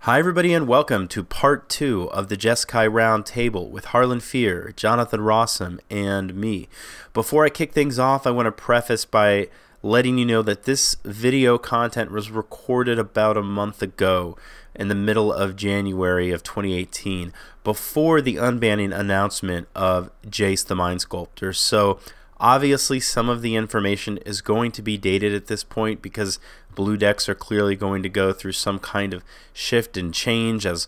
Hi everybody and welcome to part 2 of the Jeskai Roundtable with Harlan, Jonathan Rosum, and me. Before I kick things off, I want to preface by letting you know that this video content was recorded about a month ago in the middle of January of 2018 before the unbanning announcement of Jace the Mind Sculptor. So obviously some of the information is going to be dated at this point because blue decks are clearly going to go through some kind of shift and change, as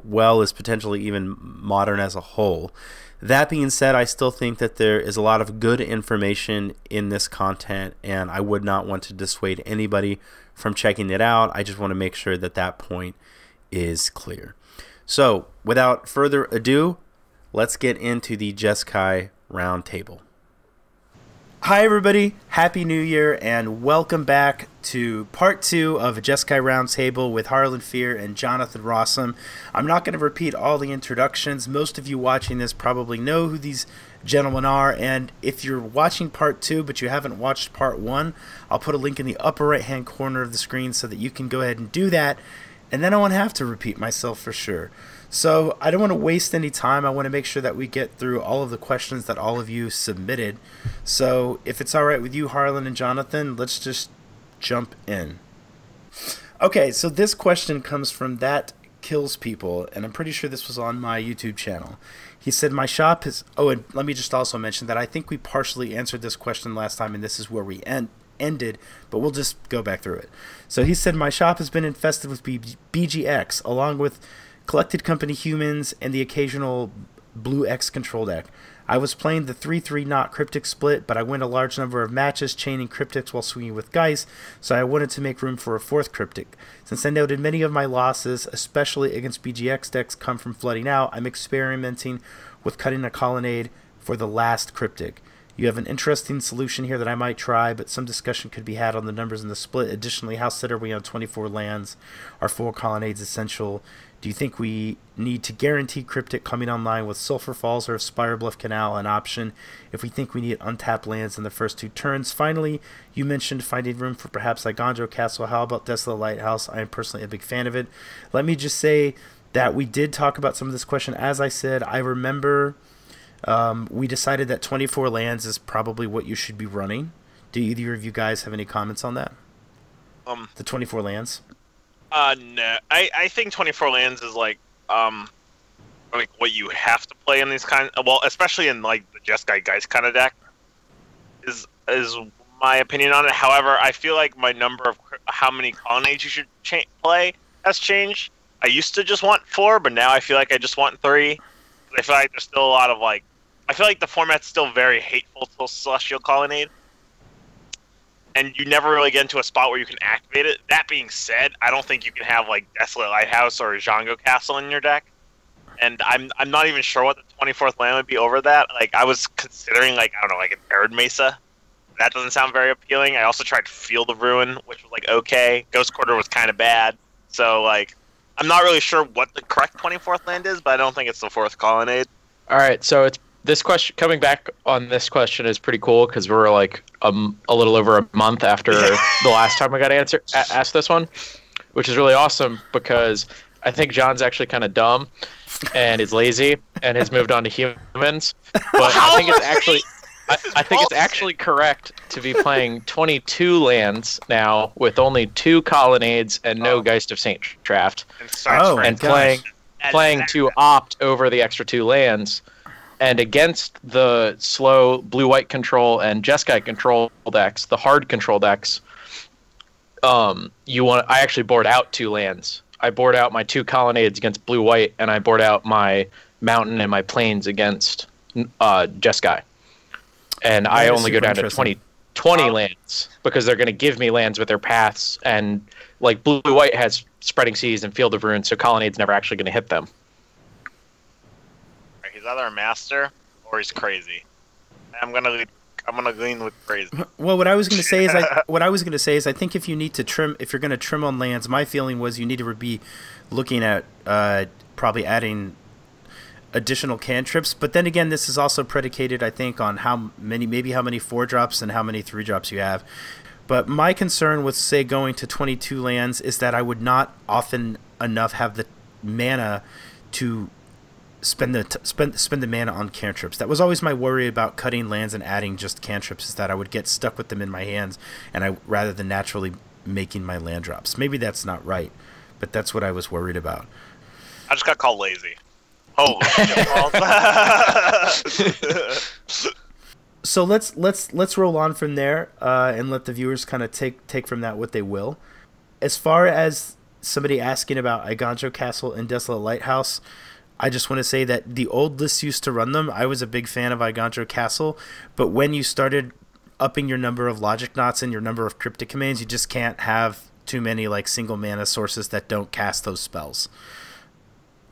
well as potentially even modern as a whole. That being said, I still think that there is a lot of good information in this content, and I would not want to dissuade anybody from checking it out. I just want to make sure that that point is clear. So without further ado, let's get into the Jeskai Roundtable. Hi everybody, Happy New Year, and welcome back to part 2 of a Jeskai Roundtable with Harlan and Jonathan Rosum. I'm not going to repeat all the introductions. Most of you watching this probably know who these gentlemen are, and if you're watching part 2 but you haven't watched part 1, I'll put a link in the upper right hand corner of the screen so that you can go ahead and do that, and then I won't have to repeat myself for sure. So I don't want to waste any time. I want to make sure that we get through all of the questions that all of you submitted. So if it's all right with you, Harlan and Jonathan, let's just jump in. Okay, so this question comes from That Kills People, and I'm pretty sure this was on my YouTube channel. He said, my shop is... Oh, and let me just also mention that I think we partially answered this question last time, and this is where we ended, but we'll just go back through it. So he said, my shop has been infested with BGX, along with collected company humans and the occasional blue X control deck. I was playing the 3-3 not cryptic split, but I win a large number of matches chaining cryptics while swinging with Geist, so I wanted to make room for a 4th cryptic. Since I noted many of my losses, especially against BGX decks, come from flooding out, I'm experimenting with cutting a colonnade for the last cryptic. You have an interesting solution here that I might try, but some discussion could be had on the numbers in the split. Additionally, how set are we on 24 lands? Are 4 colonnades essential? Do you think we need to guarantee cryptic coming online with Sulphur Falls, or Spire Bluff Canal an option if we think we need untapped lands in the first 2 turns? Finally, you mentioned finding room for perhaps Iganjo Castle. How about Desolate Lighthouse? I am personally a big fan of it. Let me just say that we did talk about some of this question. As I said, I remember we decided that 24 lands is probably what you should be running. Do either of you guys have any comments on that? The 24 lands? No. I think 24 lands is like what you have to play in these well, especially in like the Jeskai Geist kind of deck is my opinion on it. However, I feel like my number of how many colonnades you should play has changed. I used to just want 4, but now I feel like I just want 3. I feel like there's still a lot of like, I feel like the format's still very hateful to Celestial Colonnade, and you never really get into a spot where you can activate it. That being said, I don't think you can have like Desolate Lighthouse or Iganjo Castle in your deck, and I'm not even sure what the 24th land would be over that. Like, I was considering, like, I don't know, like an Arid Mesa. That doesn't sound very appealing. I also tried Field of Ruin, which was like okay. Ghost Quarter was kind of bad. So like, I'm not really sure what the correct 24th land is, but I don't think it's the 4th colonnade. All right, so it's this question. Coming back on this question is pretty cool because we're like a little over a month after the last time I got asked this one, which is really awesome because I think John's actually kind of dumb and is lazy and has moved on to humans. But I think it's actually I think it's actually correct to be playing 22 lands now with only 2 colonnades and no Geist of Saint Draft, and playing to opt over the extra 2 lands. And against the slow blue-white control and Jeskai control decks, the hard control decks, I actually board out 2 lands. I board out my 2 colonnades against blue-white, and I board out my mountain and my plains against Jeskai. And I only go down to 20 lands because they're going to give me lands with their paths, and like blue-white has Spreading Seas and Field of Ruin, so colonnade's never actually going to hit them. He's either a master or he's crazy. I'm gonna lean with crazy. Well, what I was gonna say is I think if you need to trim, if you're gonna trim on lands, my feeling was you need to be looking at probably adding additional cantrips. But then again, this is also predicated, I think, on how many 4-drops and how many 3-drops you have. But my concern with, say, going to 22 lands is that I would not often enough have the mana to spend the mana on cantrips. That was always my worry about cutting lands and adding just cantrips, is that I would get stuck with them in my hands, and rather than naturally making my land drops. Maybe that's not right, but that's what I was worried about. I just got called lazy. Holy shit. So let's roll on from there and let the viewers kind of take from that what they will. As far as somebody asking about Igancho Castle and Desolate Lighthouse, I just want to say that the old lists used to run them. I was a big fan of Igancho Castle, but when you started upping your number of logic knots and your number of cryptic commands, you just can't have too many like single mana sources that don't cast those spells.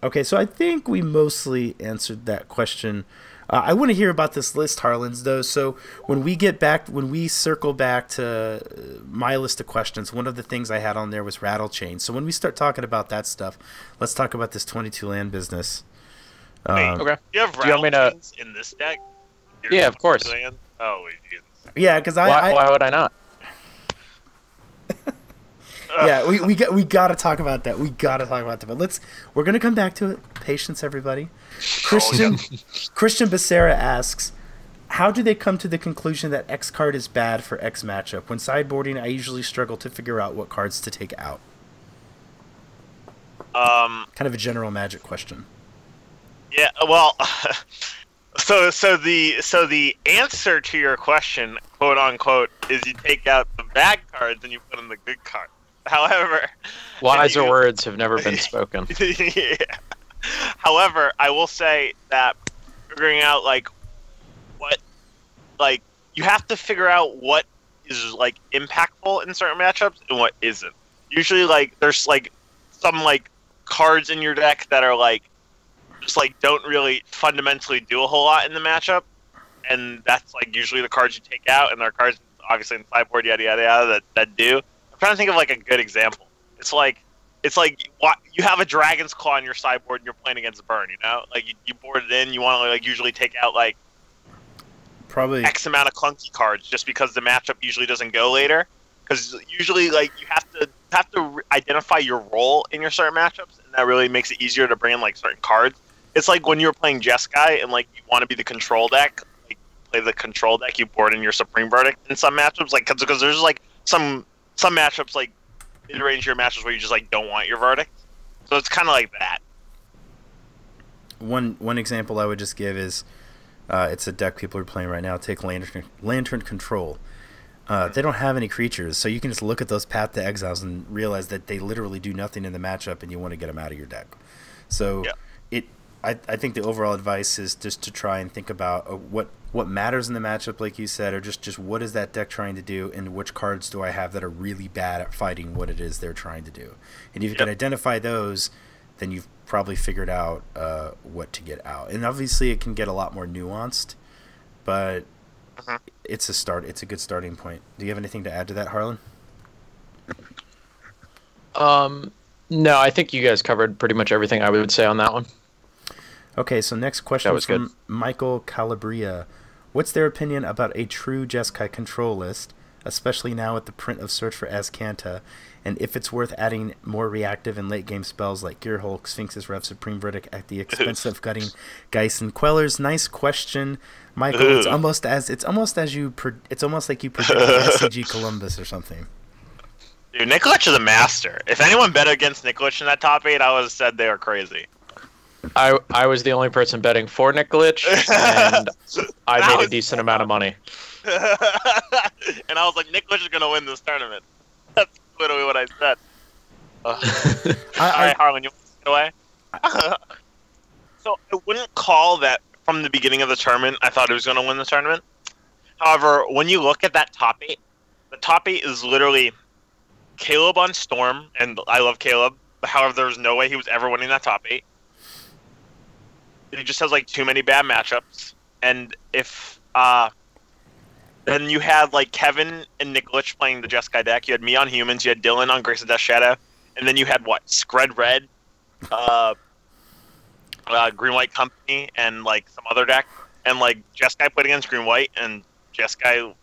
Okay, so I think we mostly answered that question. I want to hear about this list, Harlan's, though. So when we circle back to my list of questions, one of the things I had on there was Rattle Chain. So when we start talking about that stuff, let's talk about this 22 land business. Okay. Do you have Rattle Chains in this deck? Yeah, of course. Oh, Jesus. Yeah, because why would I not? Yeah, we gotta talk about that. But we're gonna come back to it. Patience, everybody. Christian Becerra asks, how do they come to the conclusion that X card is bad for X matchup? When sideboarding, I usually struggle to figure out what cards to take out. Kind of a general Magic question. Yeah, well, so the answer to your question, quote unquote, is you take out the bad cards and you put in the good cards. However, wiser words have never been spoken. Yeah. However, I will say that figuring out you have to figure out what is like impactful in certain matchups and what isn't. Usually, there's some cards in your deck that are just don't really fundamentally do a whole lot in the matchup, and that's usually the cards you take out, and there are cards obviously in sideboard yada yada yada that do. I'm trying to think of a good example. It's like you have a Dragon's Claw on your sideboard and you're playing against Burn. You board it in. You want to usually take out probably X amount of clunky cards just because the matchup usually doesn't go later. Because usually you have to identify your role in your certain matchups, and that really makes it easier to bring in certain cards. It's like when you're playing Jeskai and you want to be the control deck. Play the control deck. You board in your Supreme Verdict in some matchups. Because there's some matchups mid-range your matchups where you just don't want your verdict. So it's kind of like that. One example I would just give is it's a deck people are playing right now. Take Lantern Control. They don't have any creatures, so you can just look at those Path to Exiles and realize that they literally do nothing in the matchup, and you want to get them out of your deck. So yeah. I think the overall advice is just to try and think about what matters in the matchup, like you said, or just what is that deck trying to do, and which cards do I have that are really bad at fighting what it is they're trying to do. And if you can identify those, then you've probably figured out what to get out. And obviously it can get a lot more nuanced, but it's a start. It's a good starting point. Do you have anything to add to that, Harlan? No, I think you guys covered pretty much everything I would say on that one. Okay, so next question is from Michael Calabria. What's their opinion about a true Jeskai control list, especially now with the print of Search for Azcanta, and if it's worth adding more reactive and late-game spells like Gear Hulk, Sphinx's Rev, Supreme Verdict at the expense of gutting Geist and Quellers? Nice question, Michael. It's almost like you predicted SCG Columbus or something. Dude, Nikolic is a master. If anyone bet against Nikolic in that top 8, I would have said they were crazy. I was the only person betting for Nikolic, and I made a decent amount of money. And I was like, Nikolic is going to win this tournament. That's literally what I said. All right, Harlan, you want to get away? So I wouldn't call that from the beginning of the tournament. I thought he was going to win the tournament. However, when you look at that top 8, the top 8 is literally Caleb on Storm, and I love Caleb. However, there's no way he was ever winning that top 8. He just has too many bad matchups, and if then you had Kevin and Nikolic playing the Jeskai deck. You had me on Humans, you had Dylan on Grace of Death Shadow, and then you had Scred Red, Green White Company, and some other deck, and Jeskai played against Green White, and Jeskai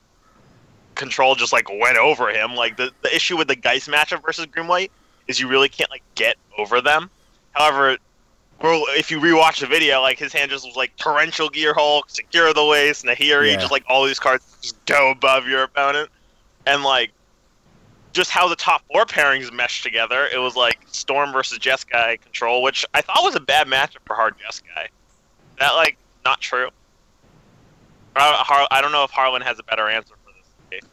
control just went over him. The issue with the Geist matchup versus Green White is you really can't like get over them. However, if you rewatch the video, like his hand just was like Torrential Gear Hulk, Secure the Waste, Nahiri, just like all these cards just go above your opponent, and like just how the top 4 pairings meshed together. It was like Storm versus Jeskai control, which I thought was a bad matchup for hard Jeskai. That like not true. I don't know if Harlan has a better answer for this case,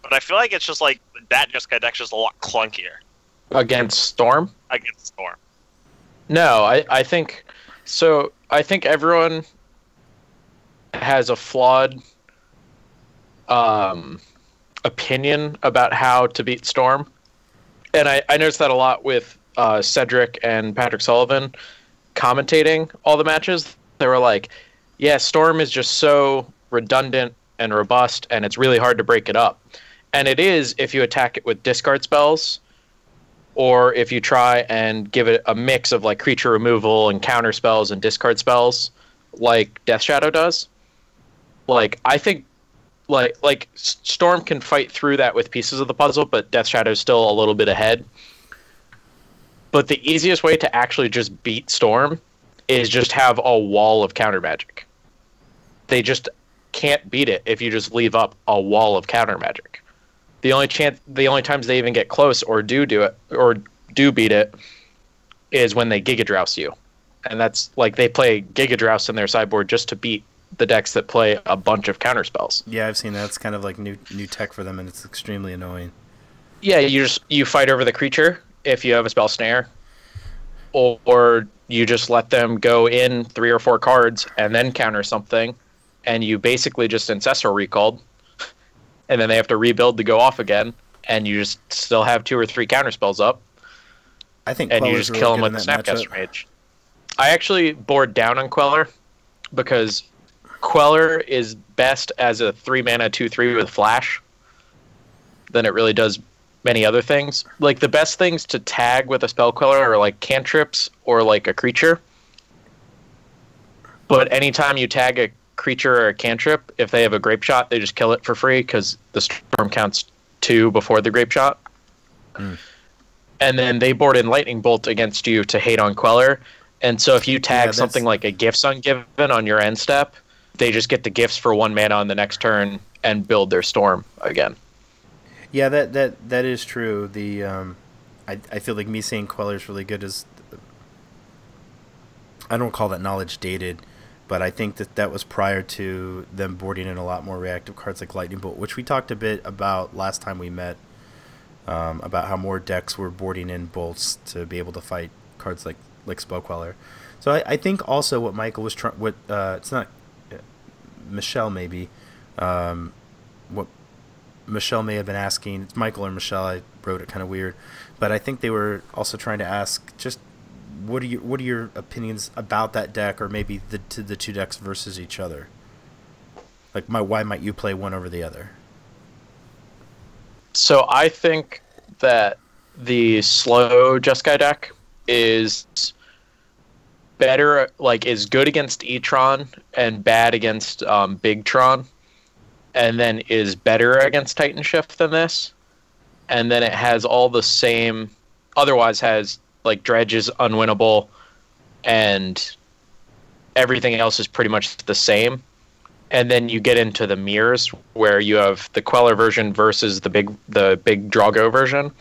but I feel like it's just like that Jeskai deck's just a lot clunkier Against Storm? against Storm. No, I think so. I think everyone has a flawed opinion about how to beat Storm, and I noticed that a lot with Cedric and Patrick Sullivan commentating all the matches. They were like, "Yeah, Storm is just so redundant and robust, and it's really hard to break it up." And it is if you attack it with discard spells, or if you try and give it a mix of like creature removal and counter spells and discard spells, like Death Shadow does. Like I think, like Storm can fight through that with pieces of the puzzle, but Death Shadow is still a little bit ahead. But the easiest way to actually just beat Storm is just have a wall of counter magic. They just can't beat it if you just leave up a wall of counter magic. The only times they even get close or do beat it is when they Giga Drouse you, and that's like they play Giga Drouse in their sideboard just to beat the decks that play a bunch of counter spells. Yeah, I've seen that. It's kind of like new tech for them, and it's extremely annoying. Yeah, you fight over the creature if you have a spell snare, or you just let them go in 3 or 4 cards and then counter something, and you basically just Ancestral Recalled. And then they have to rebuild to go off again, and you just still have 2 or 3 counterspells up. I think and you Queller's just really kill them good with in the that Snapcaster matchup. Mage. I actually bored down on Queller because Queller is best as a 3-mana 2/3 with Flash than it really does many other things. Like the best things to tag with a spell Queller are like cantrips or like a creature. But anytime you tag a creature or a cantrip, if they have a grape shot, they just kill it for free because the Storm counts 2 before the grape shot. And then they board in Lightning Bolt against you to hate on Queller. And so if you tag something like a Gifts Ungiven on your end step, they just get the gifts for 1 mana on the next turn and build their Storm again. Yeah, that is true. The I feel like me saying Queller's really good is, I don't call that knowledge dated, but I think that was prior to them boarding in a lot more reactive cards like Lightning Bolt, which we talked a bit about last time we met, about how more decks were boarding in bolts to be able to fight cards like Spell Queller. So I think also what Michael was trying, it's not Michelle maybe, what Michelle may have been asking, it's Michael or Michelle, I wrote it kind of weird, but I think they were also trying to ask just what are your opinions about that deck, or maybe the 2 decks versus each other? Like, why might you play one over the other? So I think that the slow Jeskai deck is better, like is good against E-Tron and bad against Big Tron, and then is better against Titan Shift than this. And then it has all the same, otherwise has like Dredge is unwinnable, and everything else is pretty much the same. And then you get into the mirrors where you have the Queller version versus the big Drago version.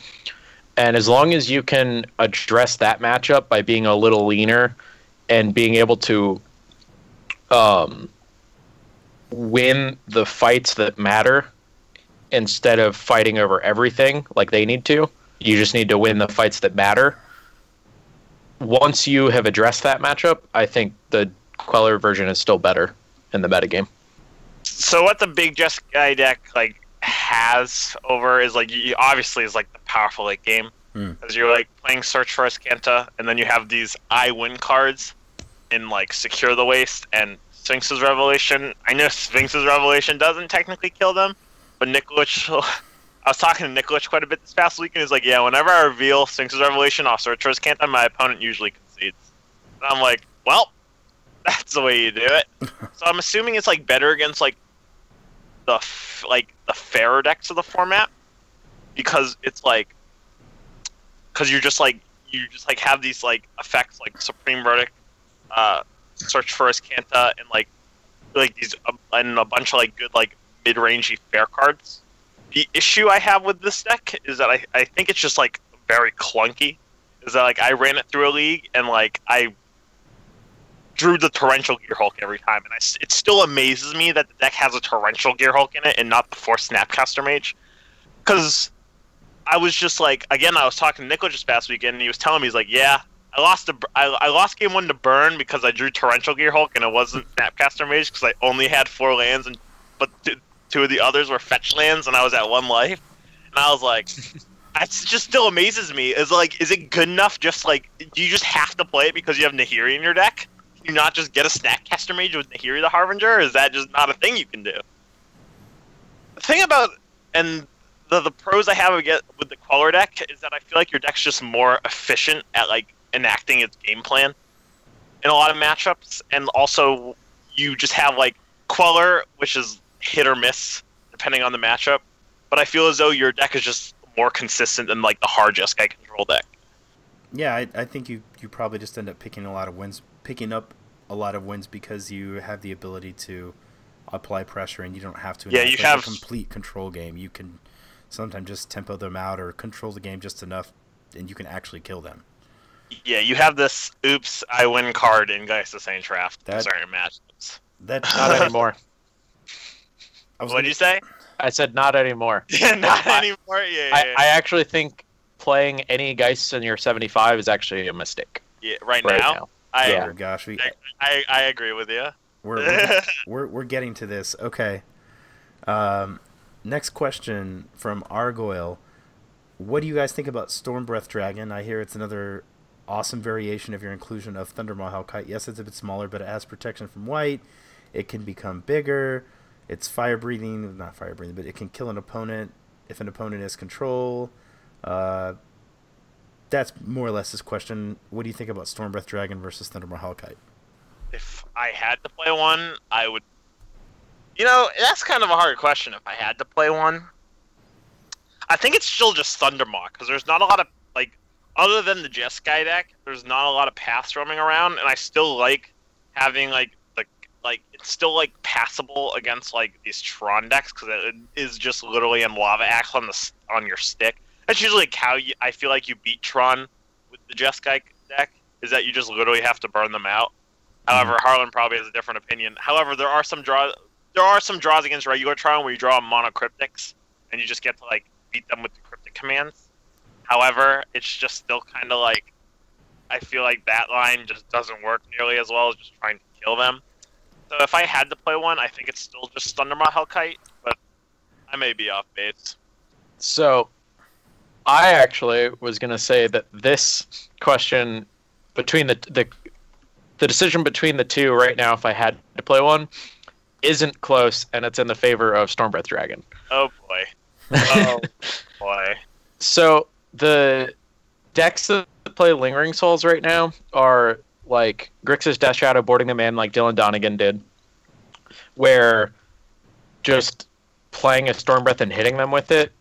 And as long as you can address that matchup by being a little leaner and being able to win the fights that matter instead of fighting over everything like they need to, you just need to win the fights that matter. Once you have addressed that matchup, I think the Queller version is still better in the metagame. So what the big Jeskai deck like has over is like obviously is like the powerful late game, because you're like playing Search for Azcanta, and then you have these I win cards in like Secure the Waste and Sphinx's Revelation. I know Sphinx's Revelation doesn't technically kill them, but Nikolic, I was talking to Nikolic quite a bit this past week, and he's like, yeah, whenever I reveal Sphinx's Revelation off Search for Azcanta, my opponent usually concedes. And I'm like, well, that's the way you do it. So I'm assuming it's like better against like the fairer decks of the format, because it's like because you just have these like effects like Supreme Verdict, Search for Iskanta, and like these and a bunch of like good like mid-rangey fair cards. The issue I have with this deck is that I think it's just like very clunky. Is that like I ran it through a league and like I drew the Torrential Gearhulk every time, and it still amazes me that the deck has a Torrential Gearhulk in it and not the Force Snapcaster Mage. Because I was just like, again, I was talking to Nico just past weekend, and he was telling me, he's like, yeah, I lost game 1 to Burn because I drew Torrential Gearhulk and it wasn't Snapcaster Mage because I only had 4 lands, but 2 of the others were fetch lands, and I was at 1 life. And I was like, that just still amazes me. Is it good enough? Just like, do you just have to play it because you have Nahiri in your deck? Can you not just get a Snapcaster Mage with Nahiri the Harbinger? Or is that just not a thing you can do? The thing about the pros I have with the Queller deck is that I feel like your deck's just more efficient at like enacting its game plan in a lot of matchups, and also you just have like Queller, which is hit or miss depending on the matchup. But I feel as though your deck is just more consistent than like the hard Jeskai control deck. Yeah, I think you probably just end up picking up a lot of wins because you have the ability to apply pressure, and you don't have to. Yeah, you have a complete control game. You can sometimes just tempo them out or control the game just enough, and you can actually kill them. Yeah, you have this "Oops, I win" card in Geist of Saint Draft in certain matchups. Not anymore. What did you say? I said not anymore. Not anymore. Yeah. I actually think playing any Geists in your 75 is actually a mistake. Yeah, right now. I agree with you. We're getting to this. Okay. Next question from Argoyle. What do you guys think about Stormbreath Dragon? I hear it's another awesome variation of your inclusion of Thundermaw Hellkite. Yes, it's a bit smaller, but it has protection from white. It can become bigger. It's not fire breathing, but it can kill an opponent if an opponent is control. That's more or less this question. What do you think about Stormbreath Dragon versus Thundermaw Hellkite? If I had to play one, I would... that's kind of a hard question if I had to play one. I think it's still just Thundermaw, because there's not a lot of, like, other than the Jeskai deck, there's not a lot of paths roaming around, and I still like having, it's still, like, passable against, like, these Tron decks, because it is just literally in Lava Axe on your stick. That's usually like how I feel like you beat Tron with the Jeskai deck, is that you just literally have to burn them out. However, Harlan probably has a different opinion. However, there are some draws against regular Tron where you draw mono cryptics, and you just get to, like, beat them with the cryptic commands. However, it's just still kind of like, I feel like that line just doesn't work nearly as well as just trying to kill them. So if I had to play one, I think it's still just Thundermaw Hellkite, but I may be off base. So, I actually was going to say that this question, between the decision between the two right now, if I had to play one, isn't close, and it's in the favor of Stormbreath Dragon. Oh boy. Oh boy. So, the decks that play Lingering Souls right now are like Grixis Death Shadow boarding them in like Dylan Donegan did, where just playing a Stormbreath and hitting them with it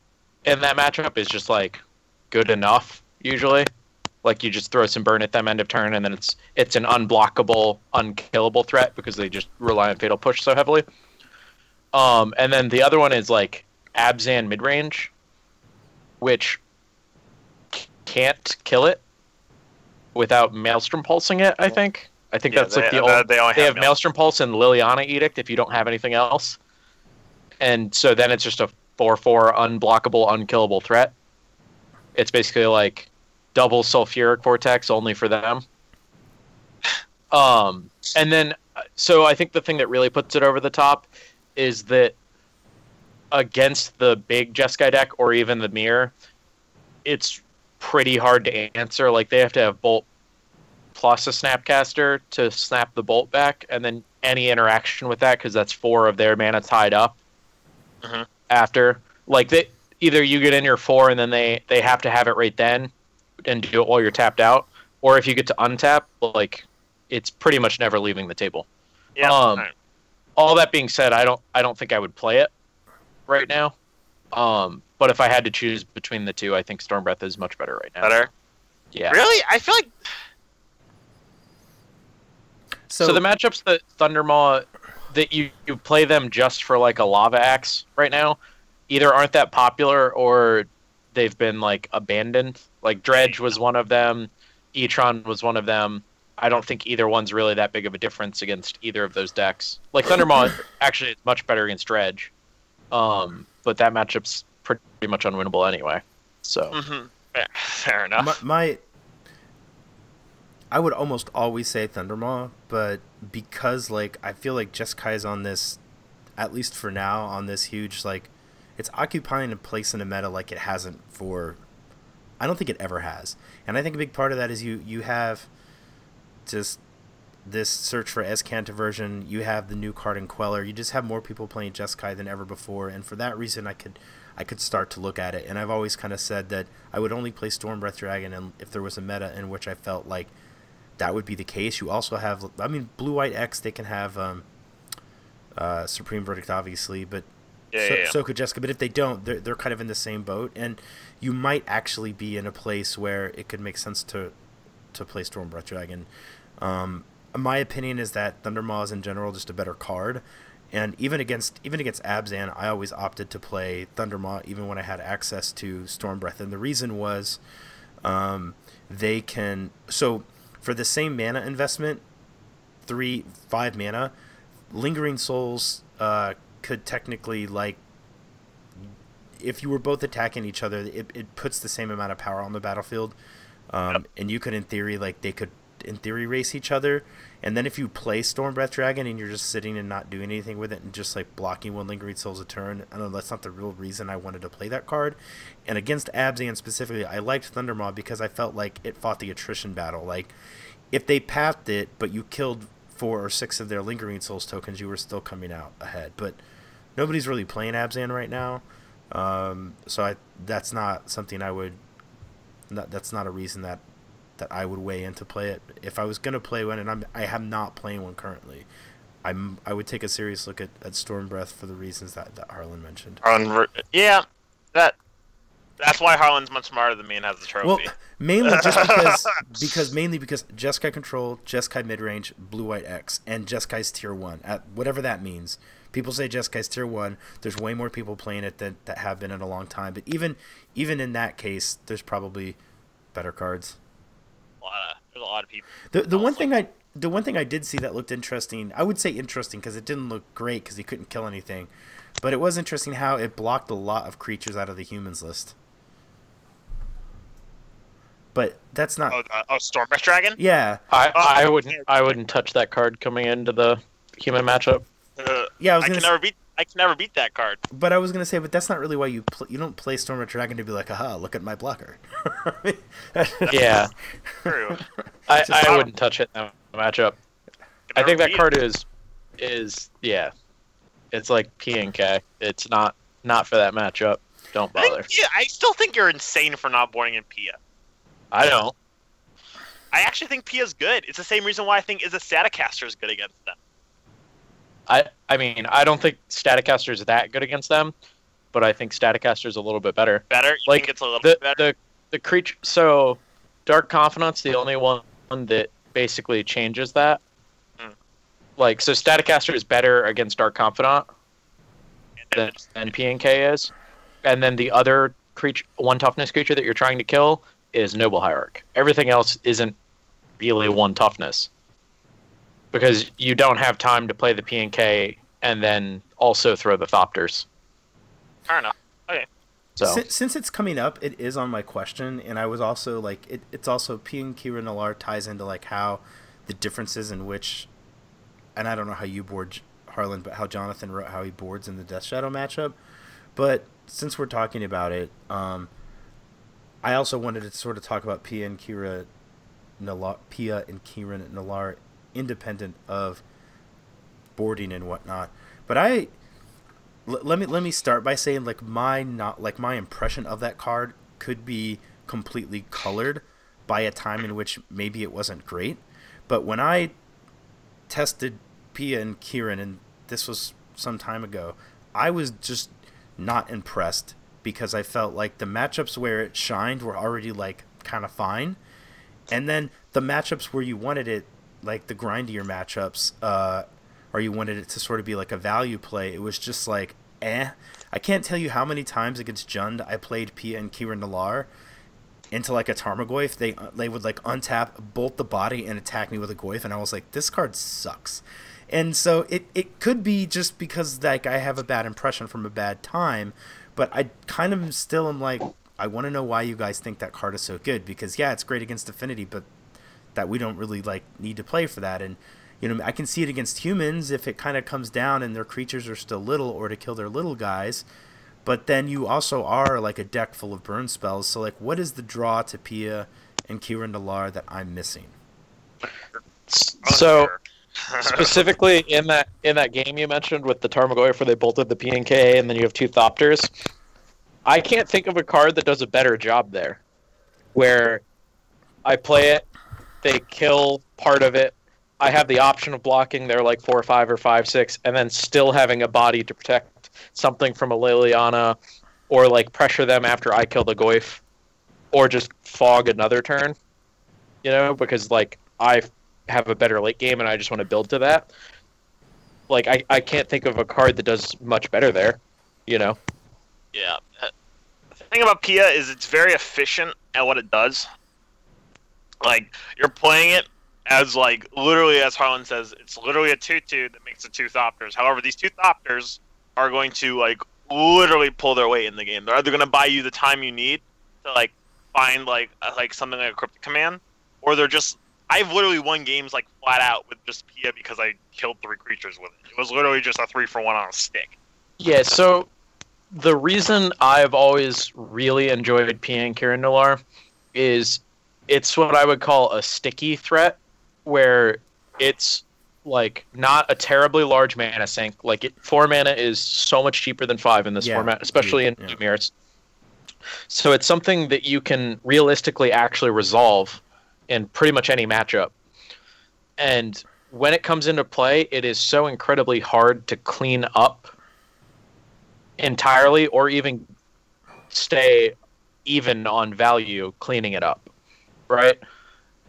in that matchup is just like good enough usually. Like you just throw some burn at them end of turn, and then it's an unblockable, unkillable threat because they just rely on Fatal Push so heavily. And then the other one is like Abzan midrange, which can't kill it without Maelstrom Pulsing it, I think. That's like the old... They have Maelstrom Pulse and Liliana Edict if you don't have anything else. And so then it's just a 4/4 unblockable, unkillable threat. It's basically like double Sulfuric Vortex only for them. And then, so I think the thing that really puts it over the top is that against the big Jeskai deck or even the mirror, it's pretty hard to answer. Like they have to have Bolt plus a Snapcaster to snap the Bolt back, and then any interaction with that, because that's 4 of their mana tied up after. Like either you get in your 4 and then they have to have it right then and do it while you're tapped out, or if you get to untap, like it's pretty much never leaving the table. Yeah. All that being said, I don't think I would play it right now. But if I had to choose between the two, I think Stormbreath is much better right now. Better? Yeah. Really? I feel like So the matchups that Thundermaw, that you play them just for like a lava axe right now, either aren't that popular or they've been like abandoned. Like Dredge was one of them, Etron was one of them. I don't think either one's really that big of a difference against either of those decks. Like Thundermaw actually is much better against Dredge, but that matchup's pretty much unwinnable anyway. So fair enough. I would almost always say Thundermaw, but because like I feel like Jeskai's on this, at least for now, on this huge like, it's occupying a place in the meta like it hasn't for, I don't think it ever has, and I think a big part of that is you have just this search for Escant version, you have the new card in Queller, you just have more people playing Jeskai than ever before, and for that reason I could start to look at it, and I've always kind of said that I would only play Stormbreath Dragon and if there was a meta in which I felt like that would be the case. You also have, I mean, Blue-White X, they can have Supreme Verdict, obviously, but so could Jeskai. But if they don't, they're kind of in the same boat, and you might actually be in a place where it could make sense to play Stormbreath Dragon. My opinion is that Thundermaw is in general just a better card, and even against Abzan, I always opted to play Thundermaw even when I had access to Stormbreath, and the reason was they can for the same mana investment, 5 mana, Lingering Souls could technically, like, if you were both attacking each other, it puts the same amount of power on the battlefield, and you could, in theory, like, they could, in theory, race each other, and then if you play Stormbreath Dragon and you're just sitting and not doing anything with it and just, like, blocking one Lingering Souls a turn, I don't know, that's not the real reason I wanted to play that card, and against Abzan specifically, I liked Thundermaw because I felt like it fought the attrition battle, like, if they pathed it, but you killed 4 or 6 of their Lingering Souls tokens, you were still coming out ahead. But nobody's really playing Abzan right now, so that's not something I would. That's not a reason that I would weigh in to play it. If I was gonna play one, and I am not playing one currently, I would take a serious look at Stormbreath for the reasons that Harlan mentioned. Yeah, that's why Harlan's much smarter than me and has the trophy. Well, mainly just because Jeskai Control, Jeskai Midrange, Blue-White X, and Jeskai's Tier 1, at whatever that means. People say Jeskai's Tier 1. There's way more people playing it that have been in a long time. But even in that case, there's probably better cards. There's a lot of people. The one thing I did see that looked interesting, I would say interesting because it didn't look great because he couldn't kill anything. But it was interesting how it blocked a lot of creatures out of the humans list. But that's not. Stormbreath Dragon. Yeah, I wouldn't touch that card coming into the human matchup. Yeah, I can never beat that card. But I was gonna say, but that's not really why you don't play Stormbreath Dragon to be like, aha, look at my blocker. Yeah, True. I wouldn't touch it in the matchup. I think that card is yeah, it's like P and K. It's not for that matchup. Don't bother. I still think you're insane for not boarding in Pia. I don't. I actually think Pia's good. It's the same reason why I think Is a Staticaster is good against them. I mean, I don't think Staticaster is that good against them, but I think Staticaster is a little bit better. Better? You think it's a little bit better? The creature. So, Dark Confidant's the only one that basically changes that. Like, so Staticaster is better against Dark Confidant than PNK is, and then the other creature, 1 toughness creature that you're trying to kill is Noble Hierarch. Everything else isn't really 1 toughness because you don't have time to play the PNK and then also throw the Thopters. Fair enough. Okay. So since it's coming up, it is on my question, and I was also like, it's also P and Kira Nalar ties into like how the differences in which, and I don't know how you board Harlan, but how Jonathan wrote how he boards in the Death Shadow matchup. But since we're talking about it, I also wanted to sort of talk about Pia and Kieran Nalar independent of boarding and whatnot. But let me start by saying like my impression of that card could be completely colored by a time in which maybe it wasn't great. But when I tested Pia and Kieran, and this was some time ago, I was just not impressed because I felt like the matchups where it shined were already like kind of fine, And then the matchups where you wanted it, like the grindier matchups, or you wanted it to sort of be like a value play, it was just like, eh. I can't tell you how many times against Jund I played Pia and Kira Nalar into like a Tarmogoyf. They would like untap, bolt the body, and attack me with a Goyf, and I was like, this card sucks. And so it could be just because like I have a bad impression from a bad time, but I kind of still am like, I want to know why you guys think that card is so good, because yeah, it's great against Affinity, but that we don't really like need to play for that. And you know, I can see it against humans if it kind of comes down and their creatures are still little, or to kill their little guys. But then you also are like a deck full of burn spells. So like, what is the draw to Pia and Kira Nalar that I'm missing? So specifically in that game you mentioned with the Tarmogoyf where they bolted the PNK and then you have 2 Thopters, I can't think of a card that does a better job there. Where I play it, they kill part of it, I have the option of blocking their like 4/5 or 5/6, and then still having a body to protect something from a Liliana, or like pressure them after I kill the Goyf, or just fog another turn. You know, because like I have a better late game and I just want to build to that. Like I can't think of a card that does much better there. You know. Yeah. The thing about Pia is it's very efficient at what it does. Like, you're playing it as, like, literally, as Harlan says, it's literally a 2/2 that makes the 2 Thopters. However, these 2 Thopters are going to, like, literally pull their weight in the game. They're either going to buy you the time you need to, like, find, like something like a Cryptic Command, or they're just... I've literally won games, like, flat out with just Pia because I killed 3 creatures with it. It was literally just a 3-for-1 on a stick. Yeah, so the reason I've always really enjoyed Pia and Kira Nalar is it's what I would call a sticky threat, where it's like not a terribly large mana sink. Like 4 mana is so much cheaper than 5 in this format, especially in Mirrors. So it's something that you can realistically actually resolve in pretty much any matchup. And when it comes into play, it is so incredibly hard to clean up entirely, or even stay even on value cleaning it up. Right?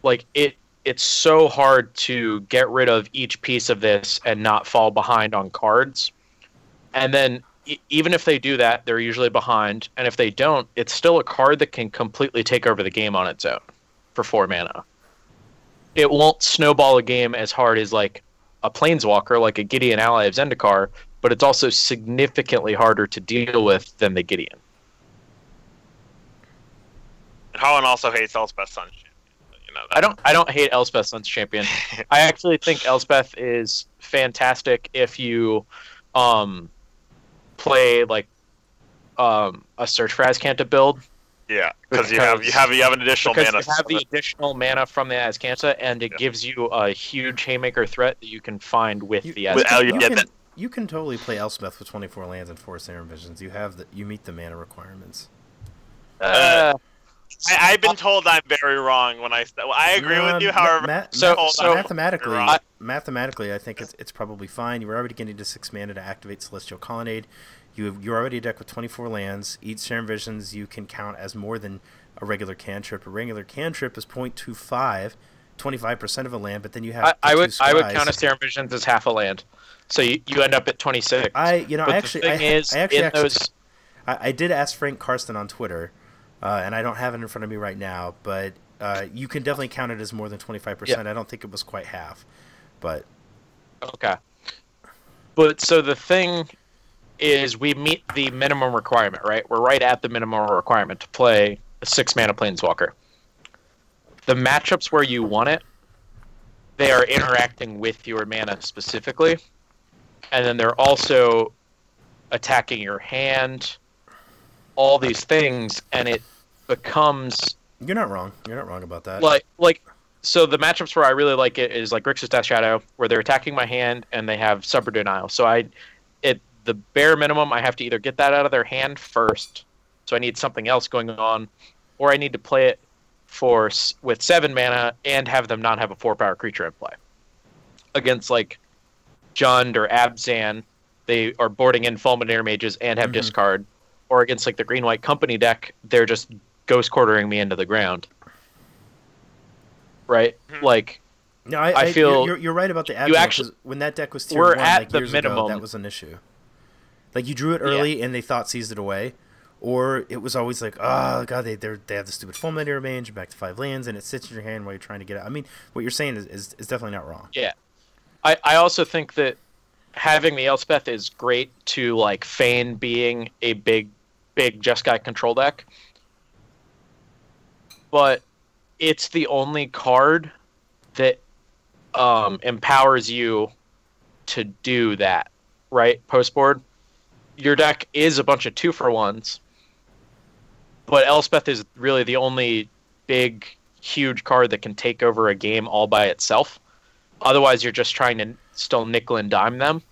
Like it's so hard to get rid of each piece of this and not fall behind on cards. And then even if they do that, they're usually behind. And if they don't, it's still a card that can completely take over the game on its own for 4 mana. It won't snowball a game as hard as like a Planeswalker, like a Gideon ally of Zendikar, but it's also significantly harder to deal with than the Gideon. And Harlan also hates Elspeth Sun's Champion. You know that. I don't hate Elspeth Sun's Champion. I actually think Elspeth is fantastic if you play like a Search for Azcanta build. Yeah, because you have an additional mana. You have the additional mana from the Azcanta, and it gives you a huge Haymaker threat that you can find with the Azcanta. You can totally play Elspeth with 24 lands and 4 Serum Visions. You meet the mana requirements. I've been told I'm very wrong when I agree with you. However, mathematically, I think it's probably fine. You're already getting to 6 mana to activate Celestial Colonnade. You're already a deck with 24 lands. Each Serum Visions you can count as more than a regular cantrip. A regular cantrip is 0.25, 25% of a land, but then you have I would count a Serum Visions as half a land. So you end up at 26. I did ask Frank Karsten on Twitter, and I don't have it in front of me right now, but you can definitely count it as more than 25%. Yeah. I don't think it was quite half, but okay. But so the thing is, we meet the minimum requirement, right? We're right at the minimum requirement to play a 6 mana Planeswalker. The matchups where you want it, they are interacting with your mana specifically, and then they're also attacking your hand, all these things, and it becomes... You're not wrong. You're not wrong about that. So the matchups where I really like it is like Grixis Death Shadow, where they're attacking my hand and they have Summer Denial. So the bare minimum, I have to either get that out of their hand first, so I need something else going on, or I need to play it with 7 mana and have them not have a 4-power creature in play. Against like Jund or Abzan, they are boarding in Fulminator Mages and have discard. Or against like the Green-White Company deck, they're just ghost quartering me into the ground. right? Like, No, I feel you're right about the you admiral, actually 'cause when that deck was tier we're 1 at like the years ago, minimum. that was an issue. Like you drew it early and they thought seized it away, or it was always like, oh god, they have the stupid fulminator range back to 5 lands and it sits in your hand while you're trying to get it. I mean, what you're saying is definitely not wrong. Yeah, I also think that having the Elspeth is great to like feign being a big Jeskai control deck, but it's the only card that empowers you to do that, right? Post board, your deck is a bunch of 2-for-1s, but Elspeth is really the only big, huge card that can take over a game all by itself. Otherwise, you're just trying to still nickel and dime them.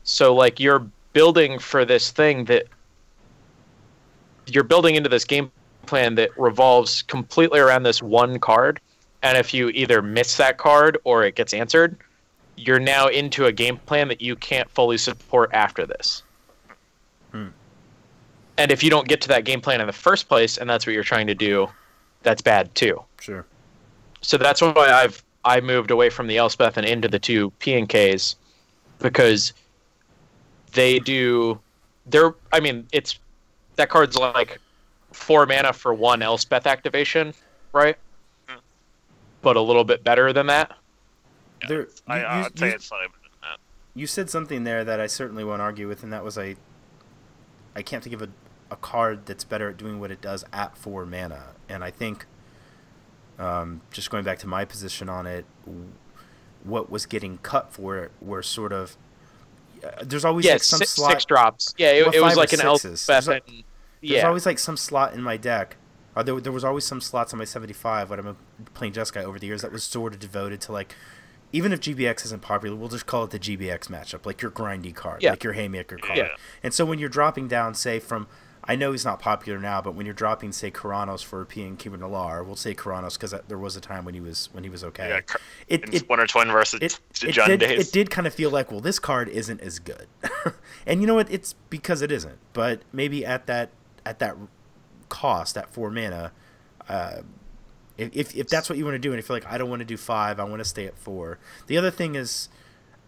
So, like, you're building for this thing that you're building into this game plan that revolves completely around this one card. And if you either miss that card or it gets answered, you're now into a game plan that you can't fully support after this. And if you don't get to that game plan in the first place, and that's what you're trying to do, that's bad too. Sure. So that's why I moved away from the Elspeth and into the 2 P&Ks, because they do. I mean, it's that card's like 4 mana for 1 Elspeth activation, right? But a little bit better than that. Yeah, I'd say it's slightly better than that. You said something there that I certainly won't argue with, and that was I can't think of a card that's better at doing what it does at 4 mana. And I think, just going back to my position on it, what was getting cut for it were sort of there's always like some slot 6 drops. Yeah, it was like an Elspeth. There's always like some slot in my deck. There was always some slots on my 75 when I'm playing Jeskai over the years that was sort of devoted to, like, even if GBX isn't popular, we'll just call it the GBX matchup, like your grindy card, like your haymaker card. Yeah. And so when you're dropping down, say, from, I know he's not popular now, but when you're dropping, say, Karanos for P and Cuban Nalar, we'll say Karanos because there was a time when he was okay. Yeah, it's Winter Twin versus Jund days. It did kind of feel like, well, this card isn't as good. And you know what? It's because it isn't. But maybe at that cost, at 4 mana, if that's what you want to do, and if you're like, I don't want to do 5, I want to stay at 4. The other thing is,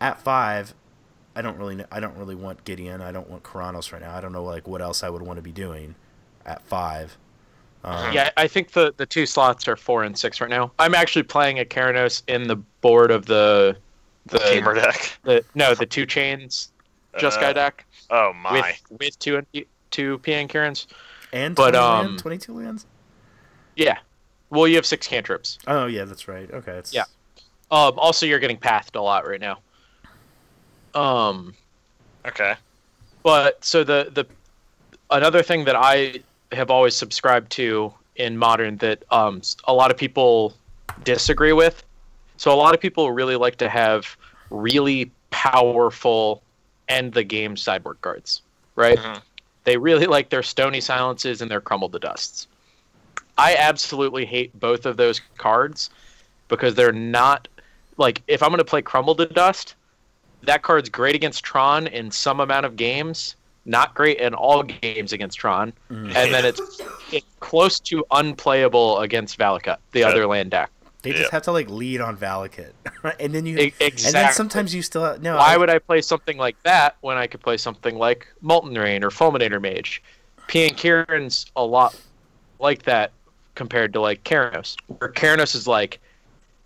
at 5, I don't really want Gideon. I don't want Karanos right now. I don't know like what else I would want to be doing at 5. Yeah, I think the 2 slots are 4 and 6 right now. I'm actually playing a Karanos in the board of the gamer deck. The 2 chains Jeskai deck. Oh my! With 2 PN Karens. And 22 lands? Yeah. Well, you have 6 cantrips. Oh, yeah, that's right. Okay. Yeah. Also, you're getting pathed a lot right now. Okay. But, so the another thing that I have always subscribed to in Modern that a lot of people disagree with. So a lot of people really like to have really powerful end-the-game sideboard cards, right? Mm-hmm. They really like their Stony Silences and their Crumble to Dusts. I absolutely hate both of those cards because they're not... Like, if I'm going to play Crumble to Dust, that card's great against Tron in some amount of games, not great in all games against Tron, and then it's close to unplayable against Valakut, the other land deck. They just have to like lead on Valakut, and then exactly. And then sometimes you still have, no. Why would I play something like that when I could play something like Molten Rain or Fulminator Mage? P and Kieran's a lot like that compared to like Keranos, where Keranos is like,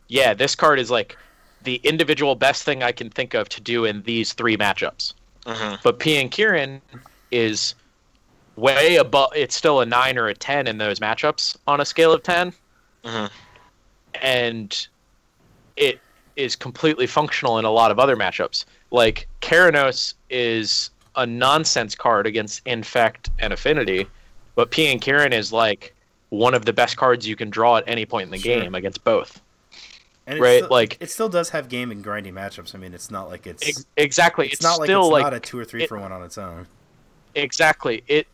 yeah, this card is like the individual best thing I can think of to do in these 3 matchups. Mm-hmm. But P and Kieran is way above. It's still a 9 or a 10 in those matchups on a scale of 10. Mm-hmm. And it is completely functional in a lot of other matchups. Like, Keranos is a nonsense card against Infect and Affinity, but P and Kieran is like one of the best cards you can draw at any point in the game against both. And right? Still, it still does have game and grinding matchups. I mean, it's not like it's... Exactly. It's not like still it's not a 2 or 3 for 1 on its own. Exactly. It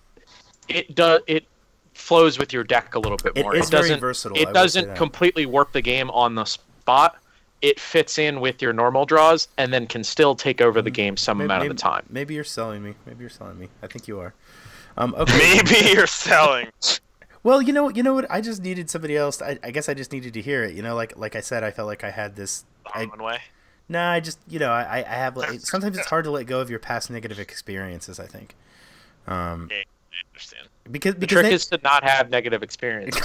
flows with your deck a little bit more. It is very versatile. It doesn't completely warp the game on the spot. It fits in with your normal draws and then can still take over the game some amount of the time. Maybe you're selling me. I think you are. Okay. Maybe you're selling. Well, you know what? I just needed somebody else. I guess I just needed to hear it. You know, like I said, I felt like I had this. The Harlan way. Nah, I just I have like sometimes it's hard to let go of your past negative experiences. I think. Okay, I understand. Because The trick is to not have negative experiences.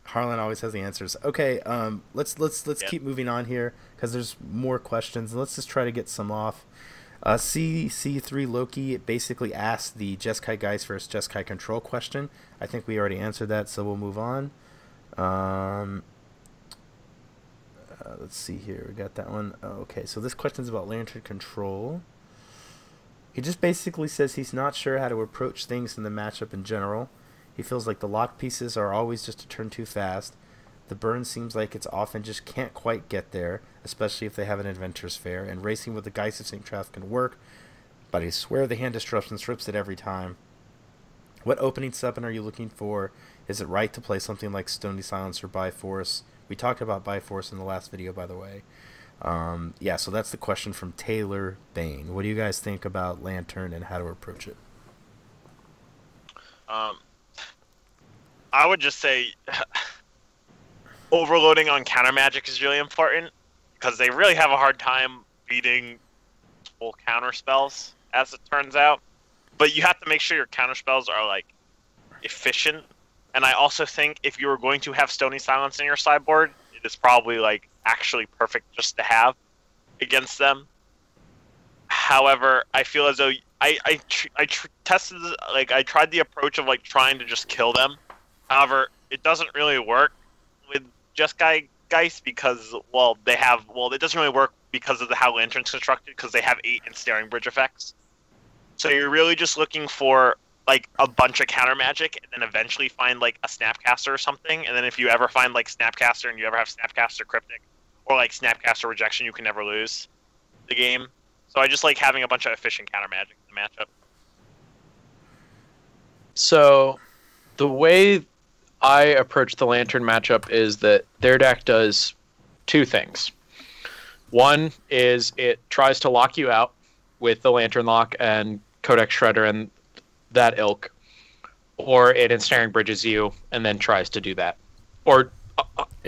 Harlan always has the answers. Okay, let's keep moving on here because there's more questions. Let's just try to get some off. C3 Loki basically asked the Jeskai Geist versus Jeskai Control question. I think we already answered that, so we'll move on. Let's see here. We got that one. Okay, so this question's about Lantern Control. He just basically says he's not sure how to approach things in the matchup in general. He feels like the lock pieces are always just a turn too fast. The burn seems like it's often just can't quite get there, especially if they have an Adventurers Fair, and racing with the Geist of St. Traff can work, but I swear the hand disruption strips it every time. What opening 7 are you looking for? Is it right to play something like Stony Silence or Biforce? We talked about Biforce in the last video, by the way. Yeah, so that's the question from Taylor Bain. What do you guys think about Lantern and how to approach it? I would just say overloading on counter magic is really important because they really have a hard time beating full counter spells, as it turns out. But you have to make sure your counter spells are like efficient. And I also think if you were going to have Stony Silence in your sideboard, it is probably like actually perfect just to have against them. However, I feel as though I tested, like I tried the approach of like trying to just kill them. However, it doesn't really work with Jeskai Geist because, well, it doesn't really work because of how Lantern's constructed, because they have 8 ensnaring bridge effects. So you're really just looking for like a bunch of counter magic, and then eventually find like a Snapcaster or something. And then if you ever find like Snapcaster and you ever have Snapcaster Cryptic or like Snapcaster Rejection, you can never lose the game. So I just like having a bunch of efficient counter magic in the matchup. So the way I approach the Lantern matchup is that their deck does 2 things. One is it tries to lock you out with the Lantern Lock and Codex Shredder and that ilk, or it ensnaring bridges you and then tries to do that. Or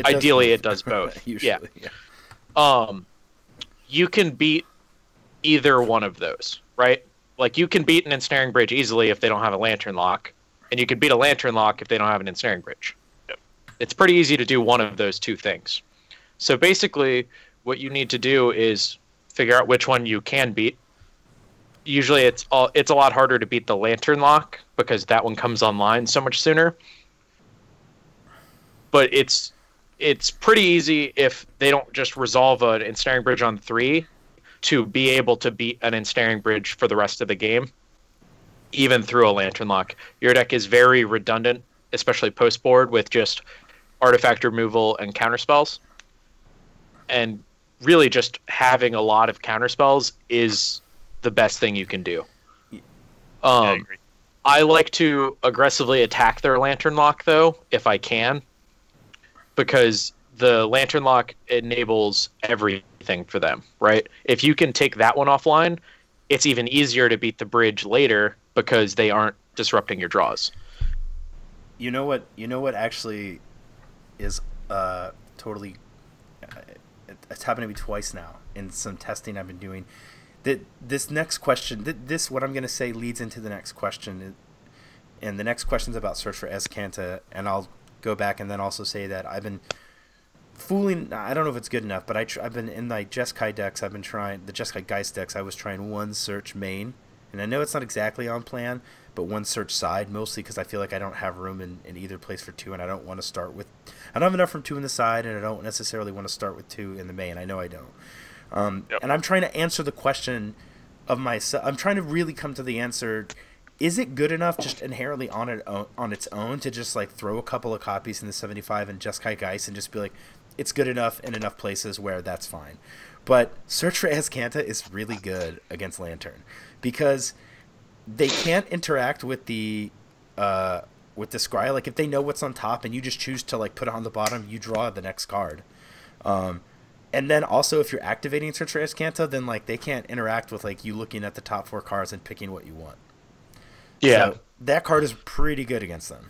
ideally it does both. Usually, yeah. You can beat either one of those, right? Like you can beat an ensnaring bridge easily if they don't have a Lantern Lock, and you can beat a Lantern Lock if they don't have an ensnaring bridge. Yep. It's pretty easy to do one of those 2 things. So basically what you need to do is figure out which one you can beat. Usually it's a lot harder to beat the Lantern Lock because that one comes online so much sooner. But it's pretty easy if they don't just resolve an ensnaring bridge on 3 to be able to beat an ensnaring bridge for the rest of the game, even through a Lantern Lock. Your deck is very redundant, especially post board, with just artifact removal and counterspells. And really just having a lot of counterspells is the best thing you can do. I agree. I like to aggressively attack their Lantern Lock, though, if I can, because the Lantern Lock enables everything for them, right? If you can take that one offline, it's even easier to beat the bridge later because they aren't disrupting your draws. You know what actually is totally it's happened to me twice now in some testing I've been doing. This next question, what I'm going to say leads into the next question, and the next question is about Search for Escanta, and I'll go back and then also say that I've been fooling. I don't know if it's good enough, but I've been in my Jeskai decks. I've been trying the Jeskai Geist decks. I was trying 1 Search main, and I know it's not exactly on plan, but 1 Search side, mostly because I feel like I don't have room in either place for 2, and I don't want to start with. I don't have enough from 2 in the side, and I don't necessarily want to start with 2 in the main. I know I don't. Yep. And I'm trying to answer the question of myself. I'm trying to really come to the answer. Is it good enough just inherently on its own to just like throw a couple of copies in the 75 and Jeskai Geist and just be like, it's good enough in enough places where that's fine? But Search for Escanta is really good against Lantern because they can't interact with the scry. Like if they know what's on top and you just choose to like put it on the bottom, you draw the next card. And then also if you're activating Search for Escanta, then like they can't interact with like you looking at the top 4 cards and picking what you want. Yeah. That card is pretty good against them.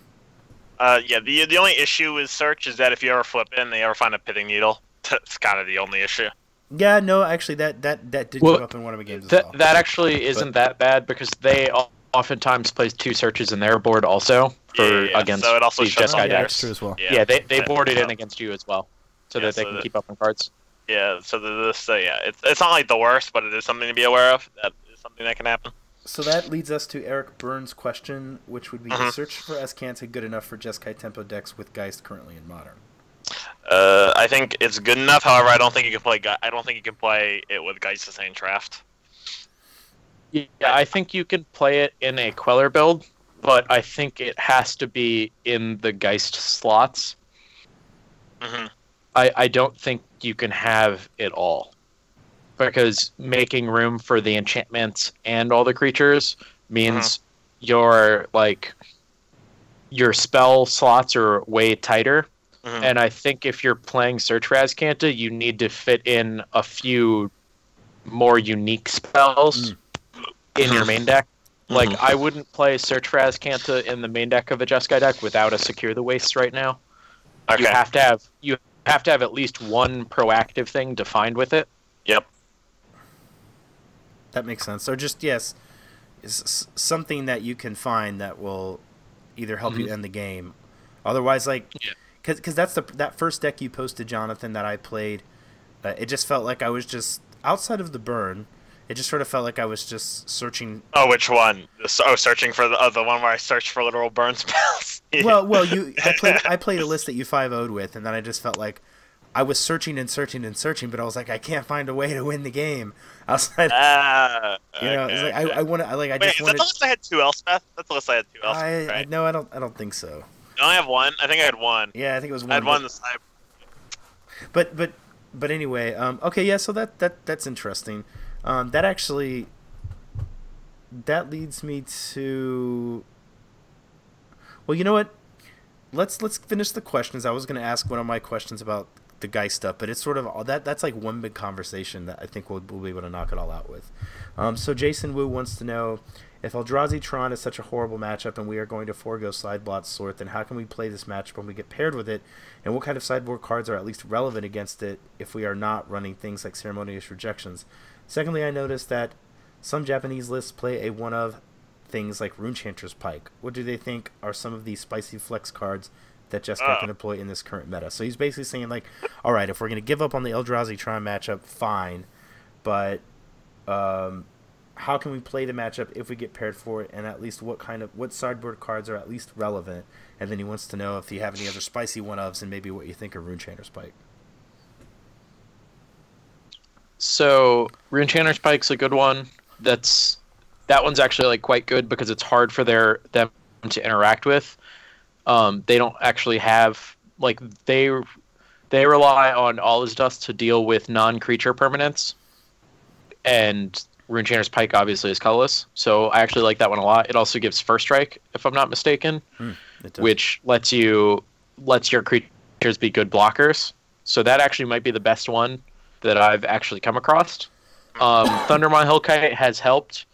Yeah, the only issue with search is that if you ever flip in, they ever find a pitting needle. That's kind of the only issue. Yeah, no, actually, that did come up in one of my games as well. That actually isn't that bad because they oftentimes play 2 searches in their board also against so it also these shuts Jeskai down decks. True as well. Yeah, they board it in against you as well, so that they can keep up on cards. Yeah, so it's not like the worst, but it is something to be aware of. That is something that can happen. So that leads us to Eric Burns' question, which would be: is search for Escanta good enough for Jeskai tempo decks with Geist currently in Modern? I think it's good enough. However, I don't think you can play. I don't think you can play it with Geist the same draft. Yeah, I think you can play it in a Queller build, but I think it has to be in the Geist slots. I don't think you can have it all, because making room for the enchantments and all the creatures means your spell slots are way tighter. And I think if you're playing Search for Azcanta, you need to fit in a few more unique spells in your main deck. Like, I wouldn't play Search for Azcanta in the main deck of a Jeskai deck without a Secure the Wastes right now. Okay. You have to have at least one proactive thing defined with it. Yep. That makes sense. Or just, yes, something that you can find that will either help you end the game. Otherwise, like... Yeah. Because that's that first deck you posted, Jonathan, that I played. It just felt like I was just outside of the burn. It just sort of felt like I was just searching. Oh, which one? Searching for the one where I searched for literal burn spells. Well, I played a list that you 5-0'd with, and then I just felt like I was searching and searching and searching, but I was like, I can't find a way to win the game outside. I want to like I Wait, just is wanted. that the list I had 2 Elspeth? That's the list I had 2 Elspeth. Right? No, I don't think so. I only have 1. I think I had 1. Yeah, I think it was 1. I had 1 this time. But anyway, okay, yeah. So that's interesting. That leads me to. Well, you know what? Let's finish the questions. I was going to ask one of my questions about the Geist stuff, but it's sort of that's like one big conversation that I think we'll be able to knock it all out with. So Jason Wu wants to know, if Eldrazi Tron is such a horrible matchup and we are going to forego sideboard sort, then how can we play this matchup when we get paired with it? And what kind of sideboard cards are at least relevant against it if we are not running things like Ceremonious Rejections? Secondly, I noticed that some Japanese lists play a one of things like Runechanter's Pike. What do they think are some of these spicy flex cards that Jeskai can deploy in this current meta? So he's basically saying, like, all right, if we're going to give up on the Eldrazi Tron matchup, fine, but how can we play the matchup if we get paired for it, and at least what sideboard cards are at least relevant? And then he wants to know if you have any other spicy one-ofs and maybe what you think of Runechanter's Pike. So Runechanter's Pike's a good one. That one's actually like quite good because it's hard for them to interact with. They don't actually have they rely on All Is Dust to deal with non-creature permanents, and Runechanter's Pike obviously is colorless, so I actually like that one a lot. It also gives First Strike, if I'm not mistaken, which lets your creatures be good blockers. So that actually might be the best one that I've actually come across. Thundermaw Hillkite has helped.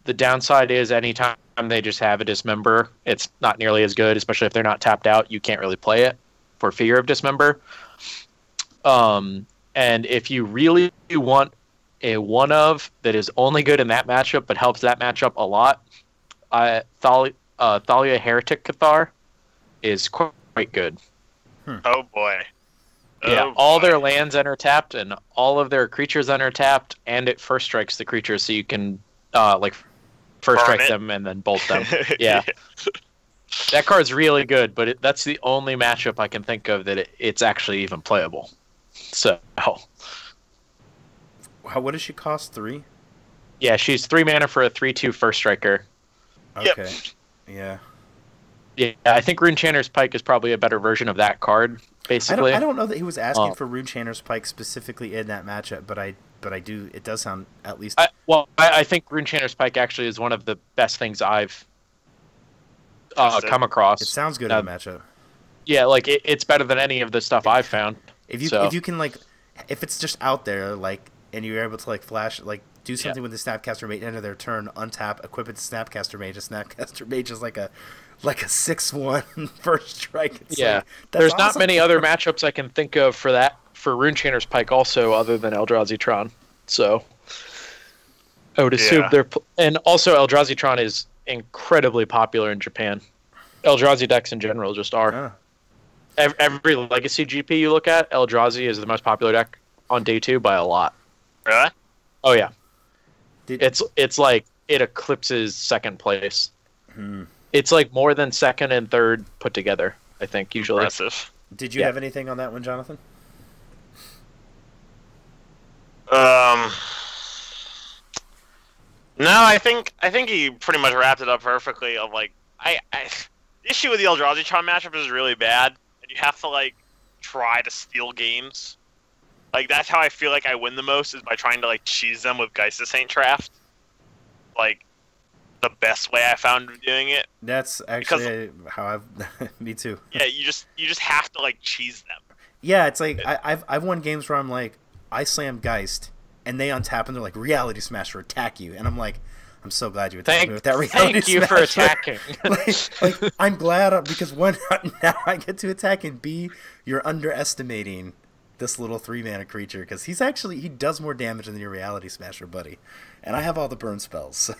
The downside is anytime they just have a Dismember, it's not nearly as good, especially if they're not tapped out. You can't really play it for fear of Dismember. And if you really want a one-of that is only good in that matchup but helps that matchup a lot, Thalia Heretic Cathar is quite good. Oh boy. Yeah, all their lands enter tapped and all of their creatures enter tapped, and it first strikes the creature, so you can first strike them and then bolt them. Yeah. That card's really good, but that's the only matchup I can think of that it's actually even playable. So. What does she cost? 3? Yeah, she's 3 mana for a 3/2 first striker. Okay. Yep. Yeah, I think Runechanter's Pike is probably a better version of that card. Basically, I don't know that he was asking for Runechanter's Pike specifically in that matchup, but I do. It does sound at least. I think Runechanter's Pike actually is one of the best things I've come across. It sounds good in the matchup. Yeah, it's better than any of the stuff I've found. If you can if it's just out there and you're able to flash do something with the Snapcaster Mage, end of their turn, untap, equip it to Snapcaster Mage. A Snapcaster Mage is like a 6/1 first strike. It's yeah, like, there's awesome. not many other matchups I can think of for Runechainer's Pike also, other than Eldrazi Tron. So I would assume and also Eldrazi Tron is incredibly popular in Japan. Eldrazi decks in general just are. Every Legacy GP you look at, Eldrazi is the most popular deck on day 2 by a lot. Really? Oh yeah. It's like it eclipses second place. It's like more than second and third put together, I think, usually. Impressive. Did you have anything on that one, Jonathan? No, I think he pretty much wrapped it up perfectly. Of like, the issue with the Eldrazi-Tron matchup is really bad, and you have to like try to steal games. Like that's how I feel like I win the most, is by trying to like cheese them with Geist of Saint Traft. Like the best way I found of doing it. That's actually how I've. Me too. Yeah, you just have to like cheese them. Yeah, it's like I've won games where I'm like, I slam Geist, and they untap and they're like, Reality Smasher, attack you, and I'm like, I'm so glad you attacked me with that Reality Smasher. Thank you for attacking. like I'm glad, because one, now I get to attack, and B, you're underestimating this little 3-mana creature, because he does more damage than your Reality Smasher buddy, and I have all the burn spells, so.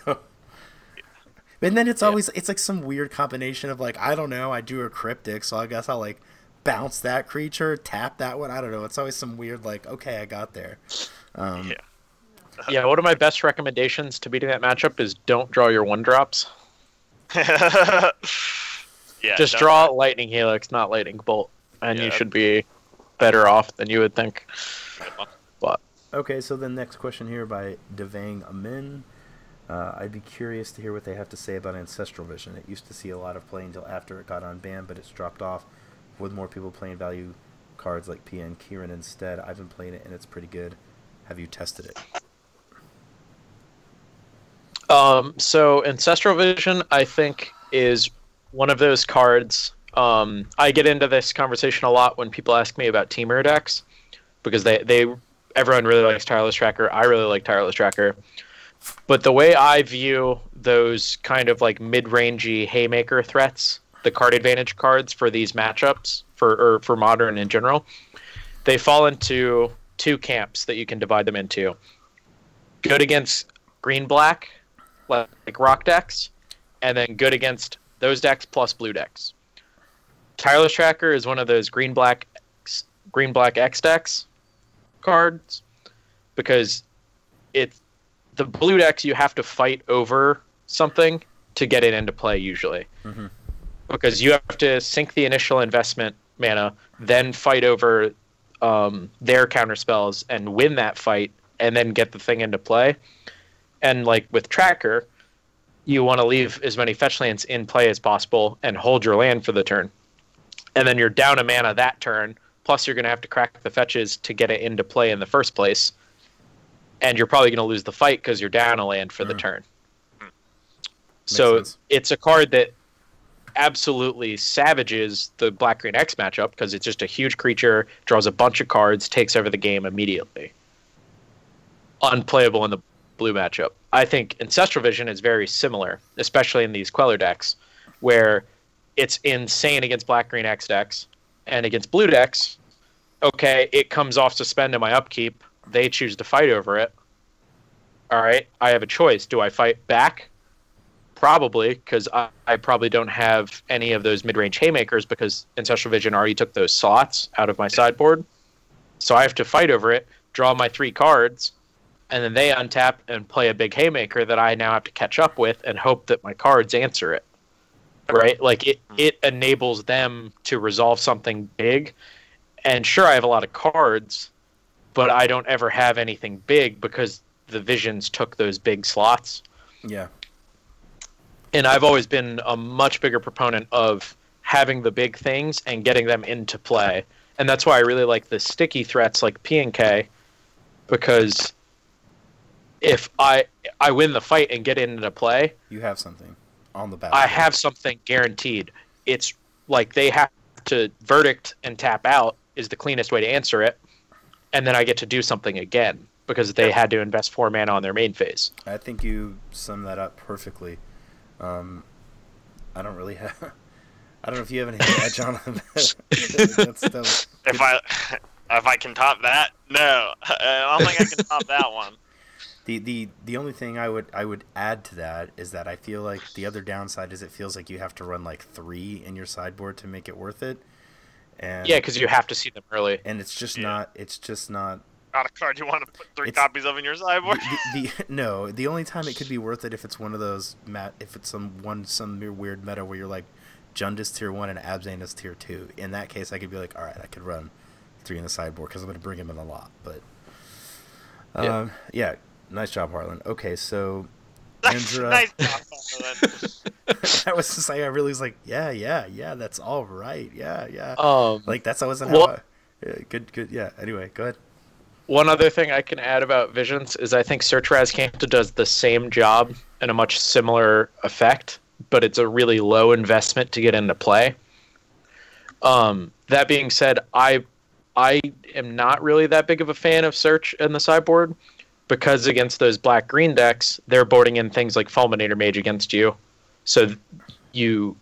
And then it's always, it's like some weird combination of like, I don't know, I do a Cryptic, so I guess I'll like bounce that creature, tap that one, I don't know. It's always some weird like, okay, I got there. Yeah, one of my best recommendations to beating that matchup is don't draw your 1-drops. Just draw Lightning Helix, not Lightning Bolt, and you should be better off than you would think. But okay, so the next question here by Devang Amin. I'd be curious to hear what they have to say about Ancestral Vision. It used to see a lot of play until after it got unbanned, but it's dropped off with more people playing value cards like PN Kieran instead. I've been playing it, and it's pretty good. Have you tested it? So Ancestral Vision, I think, is one of those cards. I get into this conversation a lot when people ask me about Temur decks, because everyone really likes Tireless Tracker. I really like Tireless Tracker. But the way I view those kind of like mid-rangey haymaker threats, the card advantage cards for these matchups, for Modern in general, they fall into 2 camps that you can divide them into. Good against green-black, like rock decks, and then good against those decks plus blue decks. Tireless Tracker is one of those green-black X decks cards, because the blue decks, you have to fight over something to get it into play usually. Because you have to sink the initial investment mana, then fight over their counter spells and win that fight, and then get the thing into play. And like with Tracker, you want to leave as many fetch lands in play as possible and hold your land for the turn. And then you're down a mana that turn, plus you're going to have to crack the fetches to get it into play in the first place. And you're probably going to lose the fight because you're down a land for the turn. So it's a card that absolutely savages the Black-Green X matchup, because it's just a huge creature, draws a bunch of cards, takes over the game immediately. Unplayable in the blue matchup. I think Ancestral Vision is very similar, especially in these Queller decks, where it's insane against Black-Green X decks, and against blue decks, okay, it comes off suspend in my upkeep, they choose to fight over it. All right, I have a choice. Do I fight back? Probably, because I probably don't have any of those mid-range haymakers, because Ancestral Vision already took those slots out of my sideboard. So I have to fight over it, draw my 3 cards, and then they untap and play a big haymaker that I now have to catch up with and hope that my cards answer it. Right? Like, it enables them to resolve something big. And sure, I have a lot of cards, but I don't ever have anything big because the Visions took those big slots. Yeah. And I've always been a much bigger proponent of having the big things and getting them into play. And that's why I really like the sticky threats like P&K, because if I win the fight and get into play, you have something on the back. I have something guaranteed. It's like they have to verdict and tap out is the cleanest way to answer it, and then I get to do something again. because they had to invest 4 mana on their main phase. I think you summed that up perfectly. I don't really have. I don't know if you have anything to add, Jonathan. If I can top that, no, I don't think I can top that one. The only thing I would add to that is that I feel like the other downside is it feels like you have to run like 3 in your sideboard to make it worth it. And yeah, because you have to see them early, and it's just not. It's just not. Not a card you want to put 3 copies of in your sideboard. No, the only time it could be worth it if it's one of those if it's some weird meta where you're like Jund is tier 1 and Abzan is tier 2. In that case, I could be like, all right, I could run 3 in the sideboard because I'm going to bring him in a lot. But yeah, nice job, Harlan. Okay, so Andra, nice job, Harlan. that was just like I really was like, yeah, that's all right, yeah. Like that's always good. Yeah. Anyway, go ahead. One other thing I can add about Visions is I think Search Razcanta does the same job and a much similar effect, but it's a really low investment to get into play. That being said, I am not really that big of a fan of Search in the sideboard because against those black-green decks, they're boarding in things like Fulminator Mage against you. So you're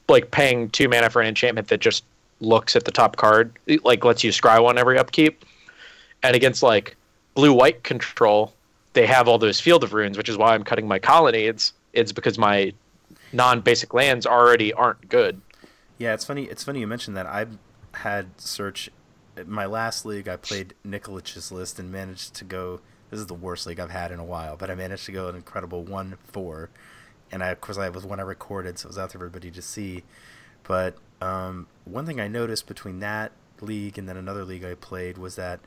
like paying 2 mana for an enchantment that just looks at the top card, like lets you scry one every upkeep. And against like blue-white control, they have all those Field of Runes, which is why I'm cutting my Colonnades. It's because my non-basic lands already aren't good. Yeah, it's funny. It's funny you mentioned that. I had Search. My last league, I played Nikolich's list and managed to go. This is the worst league I've had in a while, but I managed to go an incredible 1-4. And of course, I was one I recorded, so it was out there for everybody to see. But one thing I noticed between that league and then another league I played was that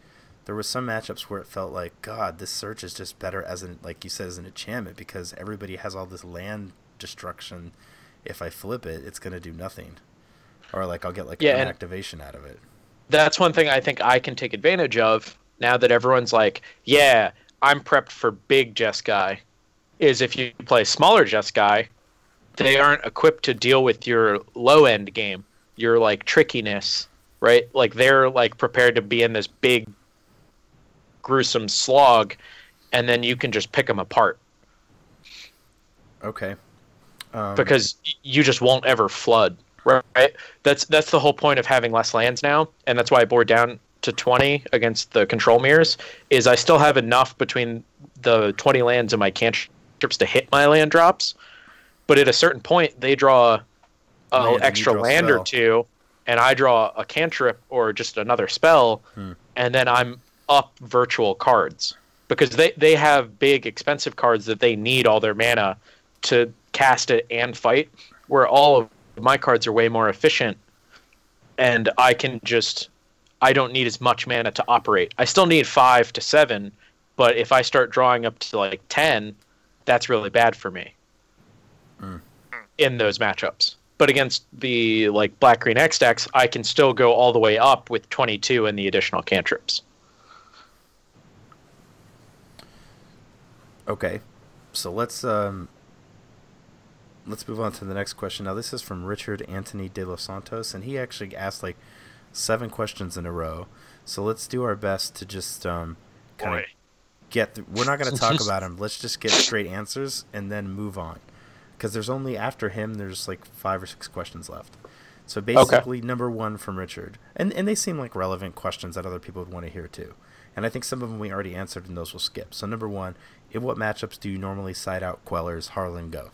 there were some matchups where it felt like, God, this Search is just better as an, like you said, as an enchantment because everybody has all this land destruction. If I flip it, it's going to do nothing. Or like I'll get like an activation out of it. That's one thing I think I can take advantage of now that everyone's like, yeah, I'm prepped for big Jeskai, is if you play smaller Jeskai, they aren't equipped to deal with your low-end game, your like trickiness, right? Like they're like prepared to be in this big gruesome slog, and then you can just pick them apart. Okay. Because you just won't ever flood, right? That's the whole point of having less lands now, and that's why I board down to 20 against the control mirrors, is I still have enough between the 20 lands and my cantrips to hit my land drops, but at a certain point, they draw an extra land or two, and I draw a cantrip or just another spell, and then I'm up virtual cards because they have big expensive cards that they need all their mana to cast it and fight, where all of my cards are way more efficient and I don't need as much mana to operate. I still need 5 to 7, but if I start drawing up to like 10, that's really bad for me in those matchups. But against the like black-green X decks, I can still go all the way up with 22 and the additional cantrips. Okay, so let's move on to the next question. Now, this is from Richard Anthony de los Santos, and he actually asked like 7 questions in a row. So let's do our best to just kind of get. We're not going to talk about them. Let's just get straight answers and then move on, because there's only after him. There's like 5 or 6 questions left. So basically, number 1 from Richard, and they seem like relevant questions that other people would want to hear too. And I think some of them we already answered, and those will skip. So number 1, in what matchups do you normally side out Quellers? Harlan, go.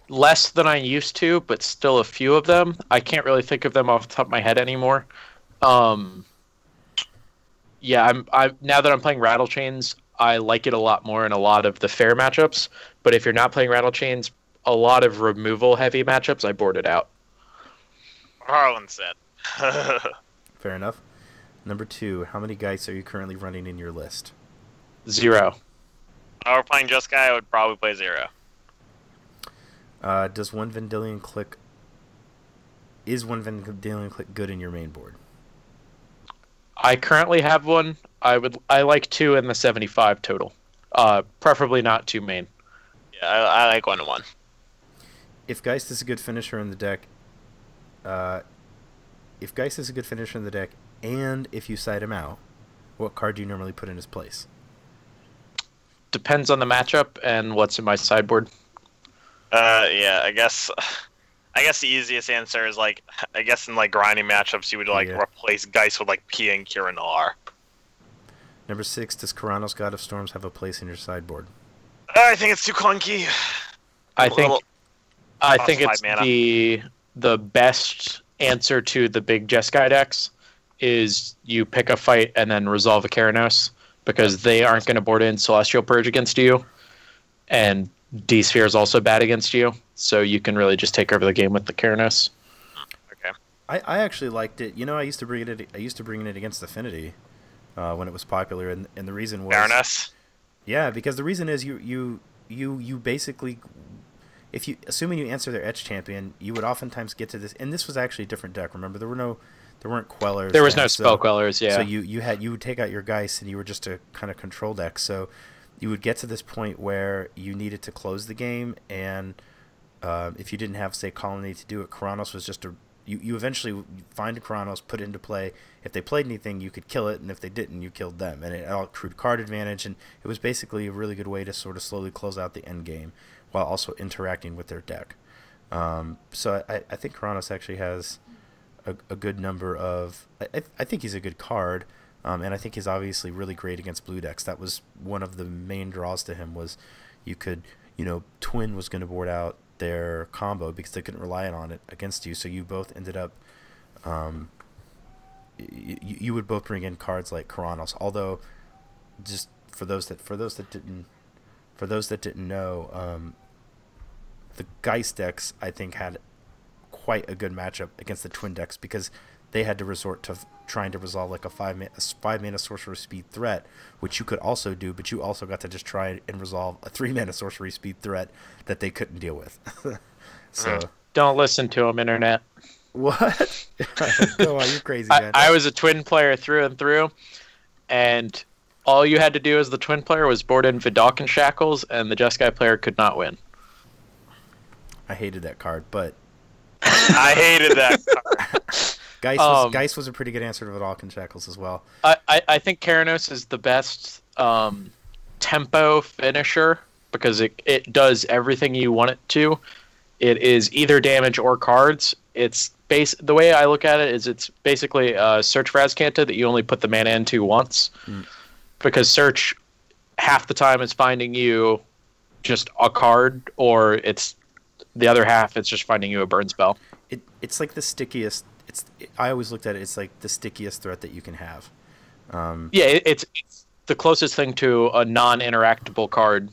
Less than I used to, but still a few of them. I can't really think of them off the top of my head anymore. Yeah, now that I'm playing Rattle Chains, I like it a lot more in a lot of the fair matchups. But if you're not playing Rattle Chains, a lot of removal heavy matchups, I board it out. Harlan said. Fair enough. Number 2, how many Geists are you currently running in your list? 0. If I were playing Jeskai, I would probably play 0. Does one Vendilion Click... Is one Vendilion Click good in your main board? I currently have one. I like 2 in the 75 total. Preferably not 2 main. Yeah, I like 1-1. If Geist is a good finisher in the deck... and if you side him out, what card do you normally put in his place? Depends on the matchup and what's in my sideboard. Yeah, I guess the easiest answer is like, I guess in like grinding matchups you would like replace Geist with like P and Kieran R. Number 6, does Karanos, God of Storms, have a place in your sideboard? I think it's too clunky. I think it's the best answer to the big Jeskai decks is you pick a fight and then resolve a Karanos, because they aren't going to board in Celestial Purge against you, and D-Sphere is also bad against you, so you can really just take over the game with the Karanos. Okay. I actually liked it. I used to bring it against Affinity when it was popular, and the reason was Karanos. Yeah, because the reason is you basically, assuming you answer their Etch Champion, you would oftentimes get to this, and this was actually a different deck. Remember, there weren't Quellers. There was no spell Quellers, yeah. So you would take out your Geist, and you were just a kind of control deck. So you would get to this point where you needed to close the game, and if you didn't have, say, Colony to do it, Karanos was just you eventually find a Karanos, put it into play. If they played anything, you could kill it, and if they didn't, you killed them. And it all accrued card advantage, and it was basically a really good way to sort of slowly close out the end game while also interacting with their deck. So I think Karanos actually has a good number of... I think he's a good card, and I think he's obviously really great against blue decks. That was one of the main draws to him, was you could... Twin was going to board out their combo because they couldn't rely on it against you, so you both ended up... You would both bring in cards like Karanos, although just for those that didn't know, the Geist decks I think had quite a good matchup against the Twin decks, because they had to resort to trying to resolve like a 5-mana sorcerer speed threat, which you could also do, but you also got to just try and resolve a 3-mana sorcery speed threat that they couldn't deal with. So don't listen to them, internet. What? Go on, you're crazy, man. I was a Twin player through and through, and all you had to do as the Twin player was board in Vidalcan Shackles, and the Jeskai player could not win. I hated that card, but... I hated that card. Geist was a pretty good answer to Vidalcan Shackles as well. I think Karanos is the best tempo finisher, because it does everything you want it to. It is either damage or cards. The way I look at it is it's basically Search for Azcanta that you only put the mana into once, because Search half the time is finding you just a card, or it's the other half it's just finding you a burn spell. It's like the stickiest. I always looked at it. It's like the stickiest threat that you can have. It's the closest thing to a non-interactable card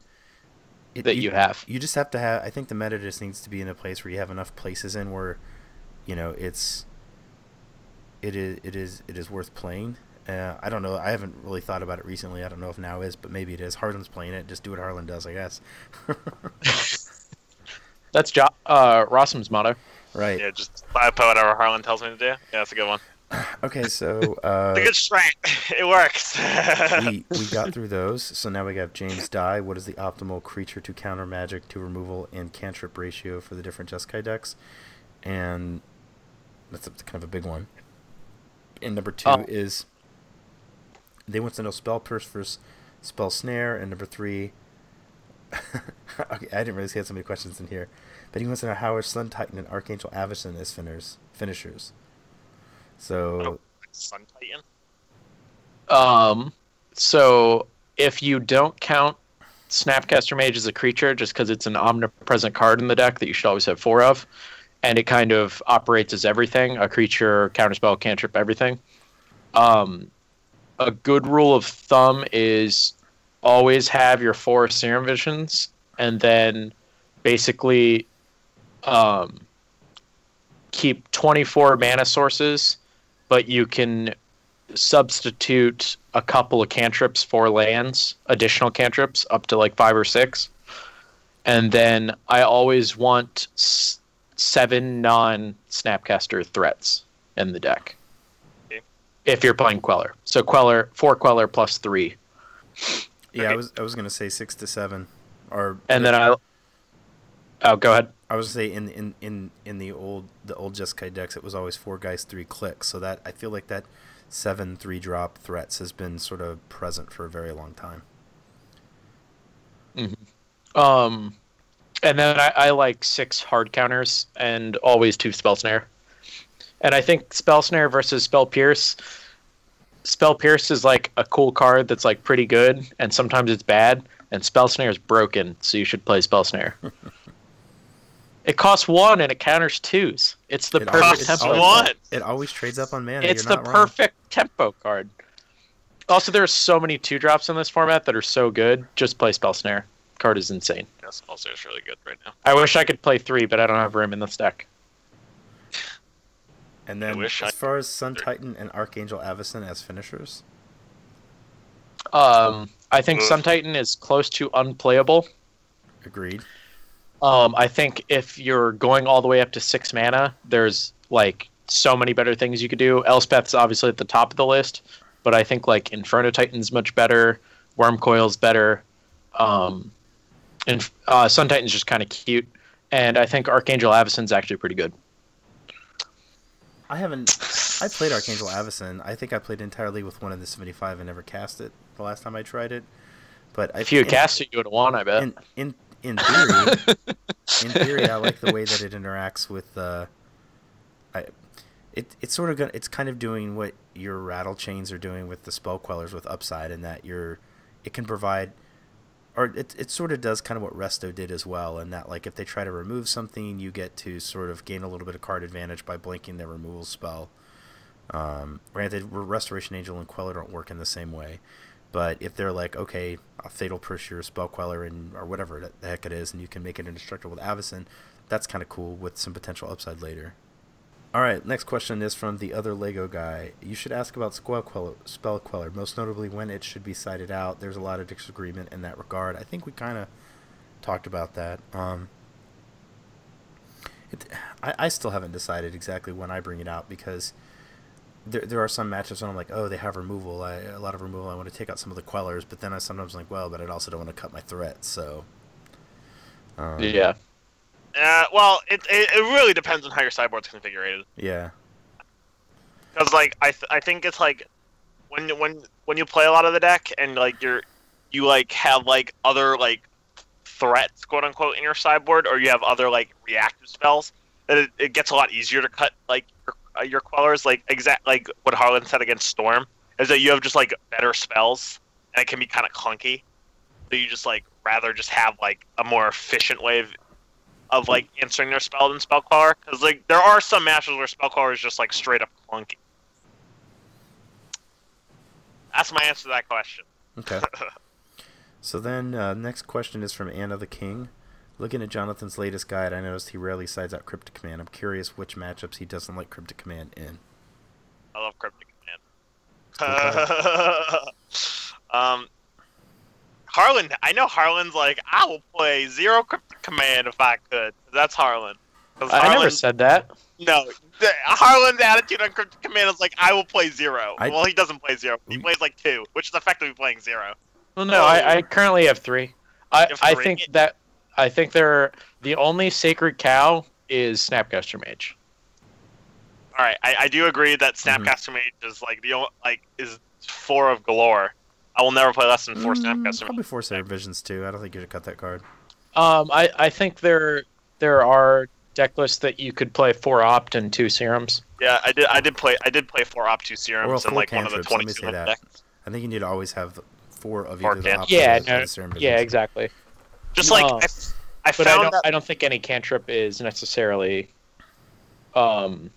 you have. You just have to have. I think the meta just needs to be in a place where you have enough places in where, it is worth playing. I don't know. I haven't really thought about it recently. I don't know if now is, but maybe it is. Harlan's playing it. Just do what Harlan does, I guess. That's Rosum's motto. Right. Yeah, just put whatever Harlan tells me to do. Yeah, that's a good one. Okay, so... it's a good strength. It works. we got through those. So now we got James Die. What is the optimal creature to counter magic to removal and cantrip ratio for the different Jeskai decks? And that's kind of a big one. And number 2 is... They want to know Spell Pierce versus Spell Snare. And number 3... Okay, I didn't really see so many questions in here. But he wants to know how are Sun Titan and Archangel Avacyn as finishers. So... Sun Titan? So if you don't count Snapcaster Mage as a creature, just because it's an omnipresent card in the deck that you should always have 4 of, and it kind of operates as everything, a creature, counterspell, cantrip, everything. A good rule of thumb is always have your 4 Serum Visions, and then basically keep 24 mana sources, but you can substitute a couple of cantrips for lands, additional cantrips, up to like 5 or 6. And then I always want 7 non-Snapcaster threats in the deck. Okay. If you're playing Queller. So 4 Queller plus 3. Yeah, okay. I was going to say 6 to 7. And then go ahead. I was say in the old Jeskai decks, it was always 4 guys 3 clicks. So that I feel like that 7 3-drop threats has been sort of present for a very long time. Mm-hmm. And then I like 6 hard counters and always 2 spell snare. And I think spell snare versus spell pierce. Spell pierce is like a cool card that's like pretty good, and sometimes it's bad. And spell snare is broken, so you should play spell snare. It costs 1 and it counters 2s. It's the perfect tempo. It always trades up on mana. It's the perfect tempo card. Also, there are so many 2-drops in this format that are so good. Just play spell snare. Card is insane. Yeah, spell snare is really good right now. I wish I could play 3, but I don't have room in this deck. And then, as far as Sun Titan and Archangel Avacyn as finishers, I think Sun Titan is close to unplayable. Agreed. I think if you're going all the way up to 6 mana, there's like so many better things you could do. Elspeth's obviously at the top of the list, but I think like Inferno Titan's much better. Wormcoil's better. And Sun Titan's just kind of cute, and I think Archangel Avacyn's actually pretty good. I played Archangel Avacyn. I think I played entirely with one in the 75 and never cast it the last time I tried it. But if you had cast it, you would have won, I bet. In theory, I like the way that it interacts with it's kind of doing what your rattle chains are doing with the spell quellers with upside, in that it can provide, or it sort of does kind of what Resto did as well, in that like if they try to remove something, you get to sort of gain a little bit of card advantage by blinking their removal spell. Granted, Restoration Angel and Queller don't work in the same way, but if they're like, okay, I'll Fatal Push your spell queller or whatever the heck it is, and you can make it indestructible with Avacyn, that's kind of cool with some potential upside later. Alright, next question is from the other Lego guy. You should ask about spell queller, most notably when it should be sided out. There's a lot of disagreement in that regard. I think we kind of talked about that. I still haven't decided exactly when I bring it out, because there are some matchups when I'm like, oh, they have removal. A lot of removal. I want to take out some of the quellers, but then I sometimes like, well, but I also don't want to cut my threats. So yeah. Well, it really depends on how your sideboard's configured. Yeah. Because like I think it's like when you play a lot of the deck and like you like have like other like threats, quote unquote, in your sideboard, or you have other like reactive spells, that it gets a lot easier to cut like your quellers. Like like what Harlan said against Storm is that you have just like better spells, and it can be kind of clunky. So you just like rather just have like a more efficient way of like answering their spell than spell queller, because like there are some matches where spell queller is just like straight up clunky. That's my answer to that question. Okay. So then next question is from Anna the King. Looking at Jonathan's latest guide, I noticed he rarely sides out Cryptic Command. I'm curious which matchups he doesn't like Cryptic Command in. I love Cryptic Command. Harlan, I know Harlan's like, I will play 0 Cryptic Command if I could. That's Harlan. I never said that. No, Harlan's attitude on Cryptic Command is like, I will play 0. Well, he doesn't play 0. He plays like 2, which is effectively playing 0. Well, no, I currently have 3. I think the only sacred cow is Snapcaster Mage. All right, I do agree that Snapcaster Mage is like is 4 of galore. I will never play less than 4 Snapcaster Mage. Probably 4 Saber Visions too. I don't think you should cut that card. I think there are deck lists that you could play 4 Opt and 2 Serums. Yeah, I did play 4 Opt 2 Serums and like one of the 22 decks. I think you need to always have 4 of either the Opt or Serum. Yeah, exactly. Just like I don't think any cantrip is necessarily so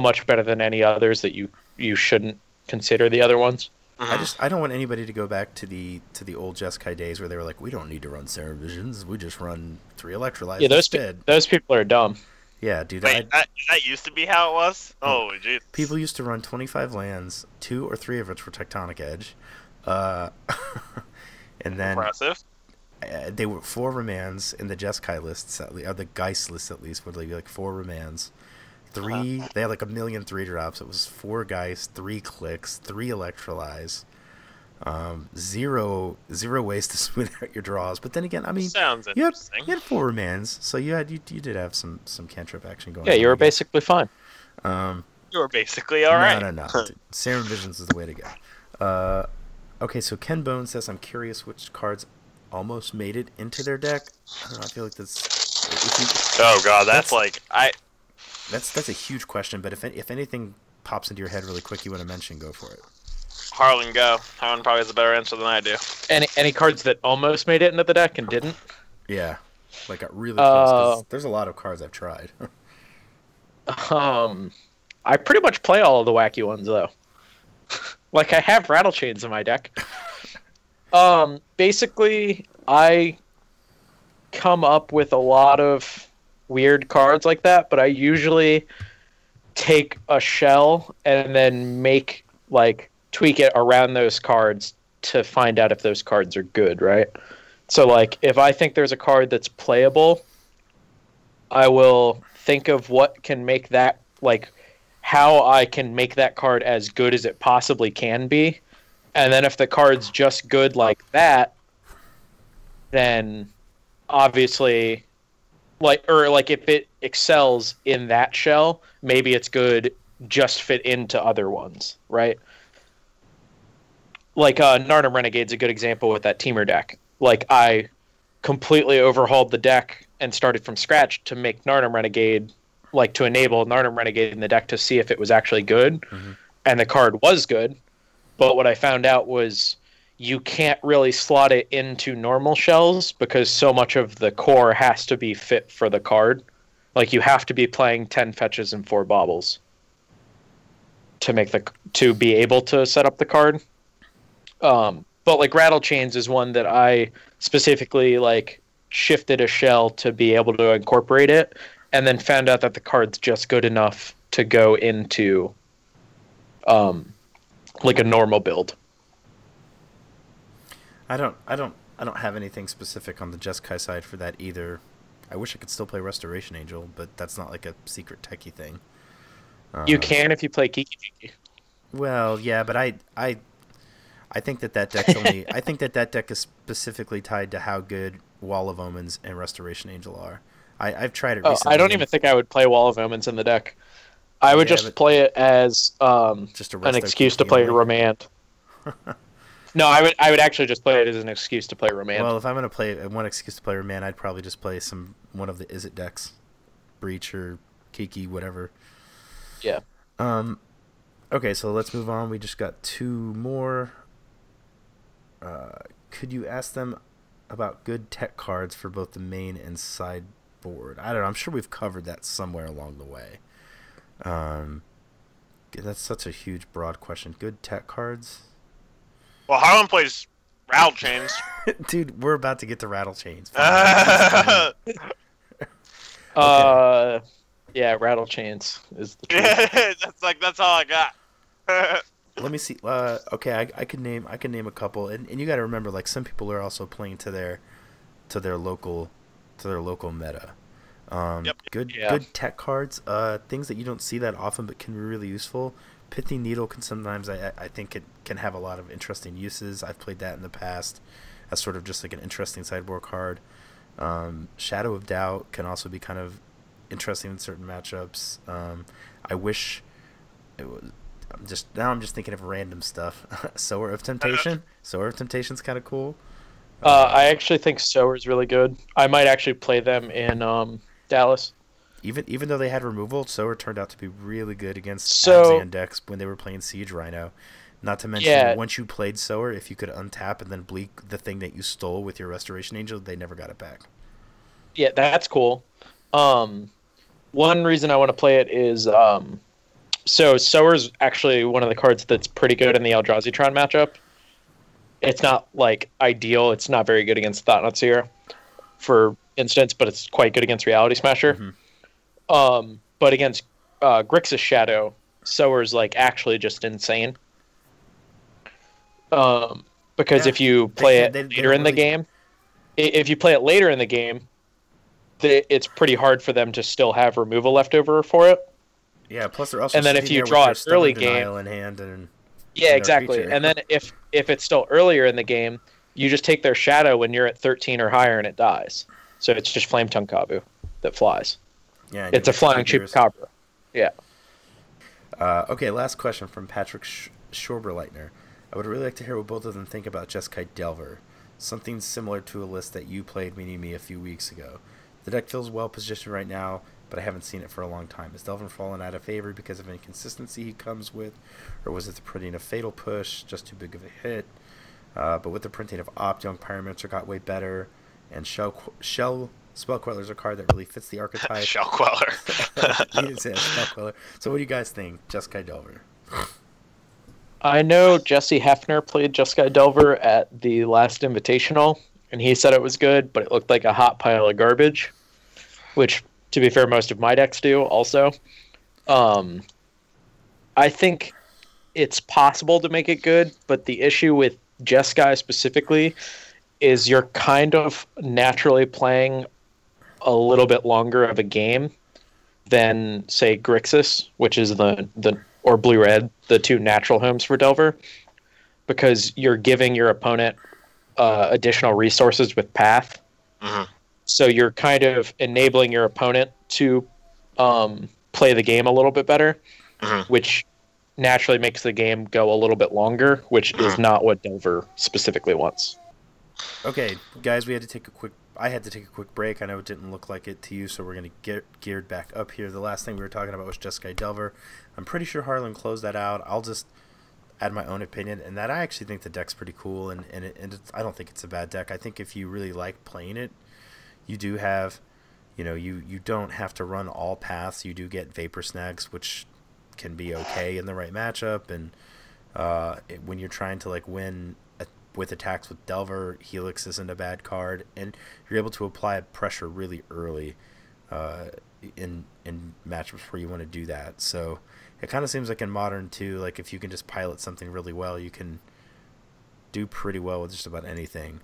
much better than any others that you shouldn't consider the other ones. I don't want anybody to go back to the old Jeskai days where they were like, we don't need to run Serum Visions, we just run 3 Electrolytes instead. Those people are dumb. Yeah, dude. Wait, that used to be how it was? Oh, jeez. People used to run 25 lands, 2 or 3 of which were Tectonic Edge. And then impressive. They were 4 remands in the Jeskai lists, or the Geist lists at least, would be like 4 remands. 3, they had like a million 3-drops. It was 4 Geist, 3 clicks, 3 Electrolyze. Zero ways to smooth out your draws. But then again, I mean, Sounds you interesting. had 4 remands, so you did have some cantrip action going. Yeah, on, you were I guess. basically fine. You were basically all right. No. Dude, Serum Visions is the way to go. Okay, so Ken Bone says, I'm curious which cards almost made it into their deck. I don't know, I feel like that's... Oh god, that's like That's a huge question, but if anything pops into your head really quick you want to mention, go for it. Harlan go. Harlan probably has a better answer than I do. Any cards that almost made it into the deck and didn't? Yeah, like got really close, 'cause there's a lot of cards I've tried. I pretty much play all of the wacky ones, though. Like, I have Rattle Chains in my deck. Basically, I come up with a lot of weird cards like that, but I usually take a shell and then tweak it around those cards to find out if those cards are good, right? So, like, if I think there's a card that's playable, I will think of what can make that, like, how I can make that card as good as it possibly can be. And then if the card's just good like that, then obviously, if it excels in that shell, maybe it's good just fit into other ones, right? Like Narnum Renegade's a good example with that Teamer deck. Like, I completely overhauled the deck and started from scratch to make Narnum Renegade, like, to enable Narnum Renegade in the deck to see if it was actually good. Mm-hmm. And the card was good. But what I found out was you can't really slot it into normal shells because so much of the core has to be fit for the card. Like, you have to be playing 10 fetches and 4 baubles to be able to set up the card. But like Rattle Chains is one that I specifically like shifted a shell to be able to incorporate it, and then found out that the card's just good enough to go into like a normal build. I don't have anything specific on the Jeskai side for that either. I wish I could still play Restoration Angel, but that's not like a secret techie thing. You can if you play Kiki Jiki. Well, yeah, but I think that deck's only. I think that deck is specifically tied to how good Wall of Omens and Restoration Angel are. I've tried it recently. I don't even think I would play Wall of Omens in the deck. I would just play it as just an excuse to play Remand. No, I would actually just play it as an excuse to play Remand. Well, if I'm gonna play one excuse to play Remand, I'd probably just play one of the Is It decks, Breach or Kiki, whatever. Yeah. Okay, so let's move on. We just got 2 more. Could you ask them about good tech cards for both the main and sideboard? I don't know. I'm sure we've covered that somewhere along the way. That's such a huge, broad question. Good tech cards? Well, Harlan plays Rattle Chains. Dude, we're about to get to Rattle Chains. Yeah, Rattle Chains is the truth. That's all I got. Let me see. Okay, I can name a couple, and you got to remember, like, some people are also playing to their local meta. Yep. Good tech cards. Things that you don't see that often, but can be really useful. Pithy Needle can sometimes, I think it can have a lot of interesting uses. I've played that in the past as sort of just like an interesting sideboard card. Shadow of Doubt can also be kind of interesting in certain matchups. I wish it was. I'm just thinking of random stuff. Sower of Temptation. Sower of Temptation's kind of cool. I actually think Sower's really good. I might actually play them in Dallas. Even though they had removal, Sower turned out to be really good against Abzan decks when they were playing Siege Rhino. Not to mention, once you played Sower, if you could untap and then bleak the thing that you stole with your Restoration Angel, they never got it back. Yeah, that's cool. One reason I want to play it is so Sower's actually one of the cards that's pretty good in the Eldrazi-Tron matchup. It's not like ideal. It's not very good against Thought-Knot Seer, for instance, but it's quite good against Reality Smasher. Mm-hmm. But against Grixis Shadow, Sower's like actually just insane. Because if you play it later in the game, if you play it later in the game, it's pretty hard for them to still have removal left over for it. Yeah, plus they're also and then if you draw it early game in hand and Yeah, their exactly. creature. And then if it's still earlier in the game, you just take their shadow when you're at 13 or higher and it dies. So it's just Flame Tongue Kabu that flies. Yeah, and It's you a get flying figures. Chupacabra. Yeah. Okay, last question from Patrick Schorberleitner. I would really like to hear what both of them think about Jeskai Delver. Something similar to a list that you played me a few weeks ago. The deck feels well positioned right now, but I haven't seen it for a long time. Has Delver fallen out of favor because of inconsistency he comes with, or was it the printing of Fatal Push, just too big of a hit? But with the printing of Opt, Young Pyromancer got way better, and Shell Spell Queller is a card that really fits the archetype. Shell Queller. He didn't say Spell Queller. So what do you guys think, Jeskai Delver? I know Jesse Hefner played Jeskai Delver at the last Invitational, and he said it was good, but it looked like a hot pile of garbage, which, to be fair, most of my decks do also. I think it's possible to make it good, but the issue with Jeskai specifically is you're kind of naturally playing a little bit longer of a game than, say, Grixis, which is the or Blue-Red, the two natural homes for Delver, because you're giving your opponent additional resources with Path. Mm-hmm. So you're kind of enabling your opponent to play the game a little bit better, which naturally makes the game go a little bit longer, which is not what Delver specifically wants. Okay, guys, I had to take a quick break. I know it didn't look like it to you, so we're going to get geared back up here. The last thing we were talking about was Jeskai Delver. I'm pretty sure Harlan closed that out. I'll just add my own opinion, and that I actually think the deck's pretty cool, and I don't think it's a bad deck. I think if you really like playing it, you do have, you don't have to run all paths. You do get Vapor Snags, which can be okay in the right matchup, and when you're trying to win with attacks with Delver, Helix isn't a bad card, and you're able to apply pressure really early in matchups where you want to do that. So it kind of seems like in Modern too, if you can just pilot something really well, you can do pretty well with just about anything.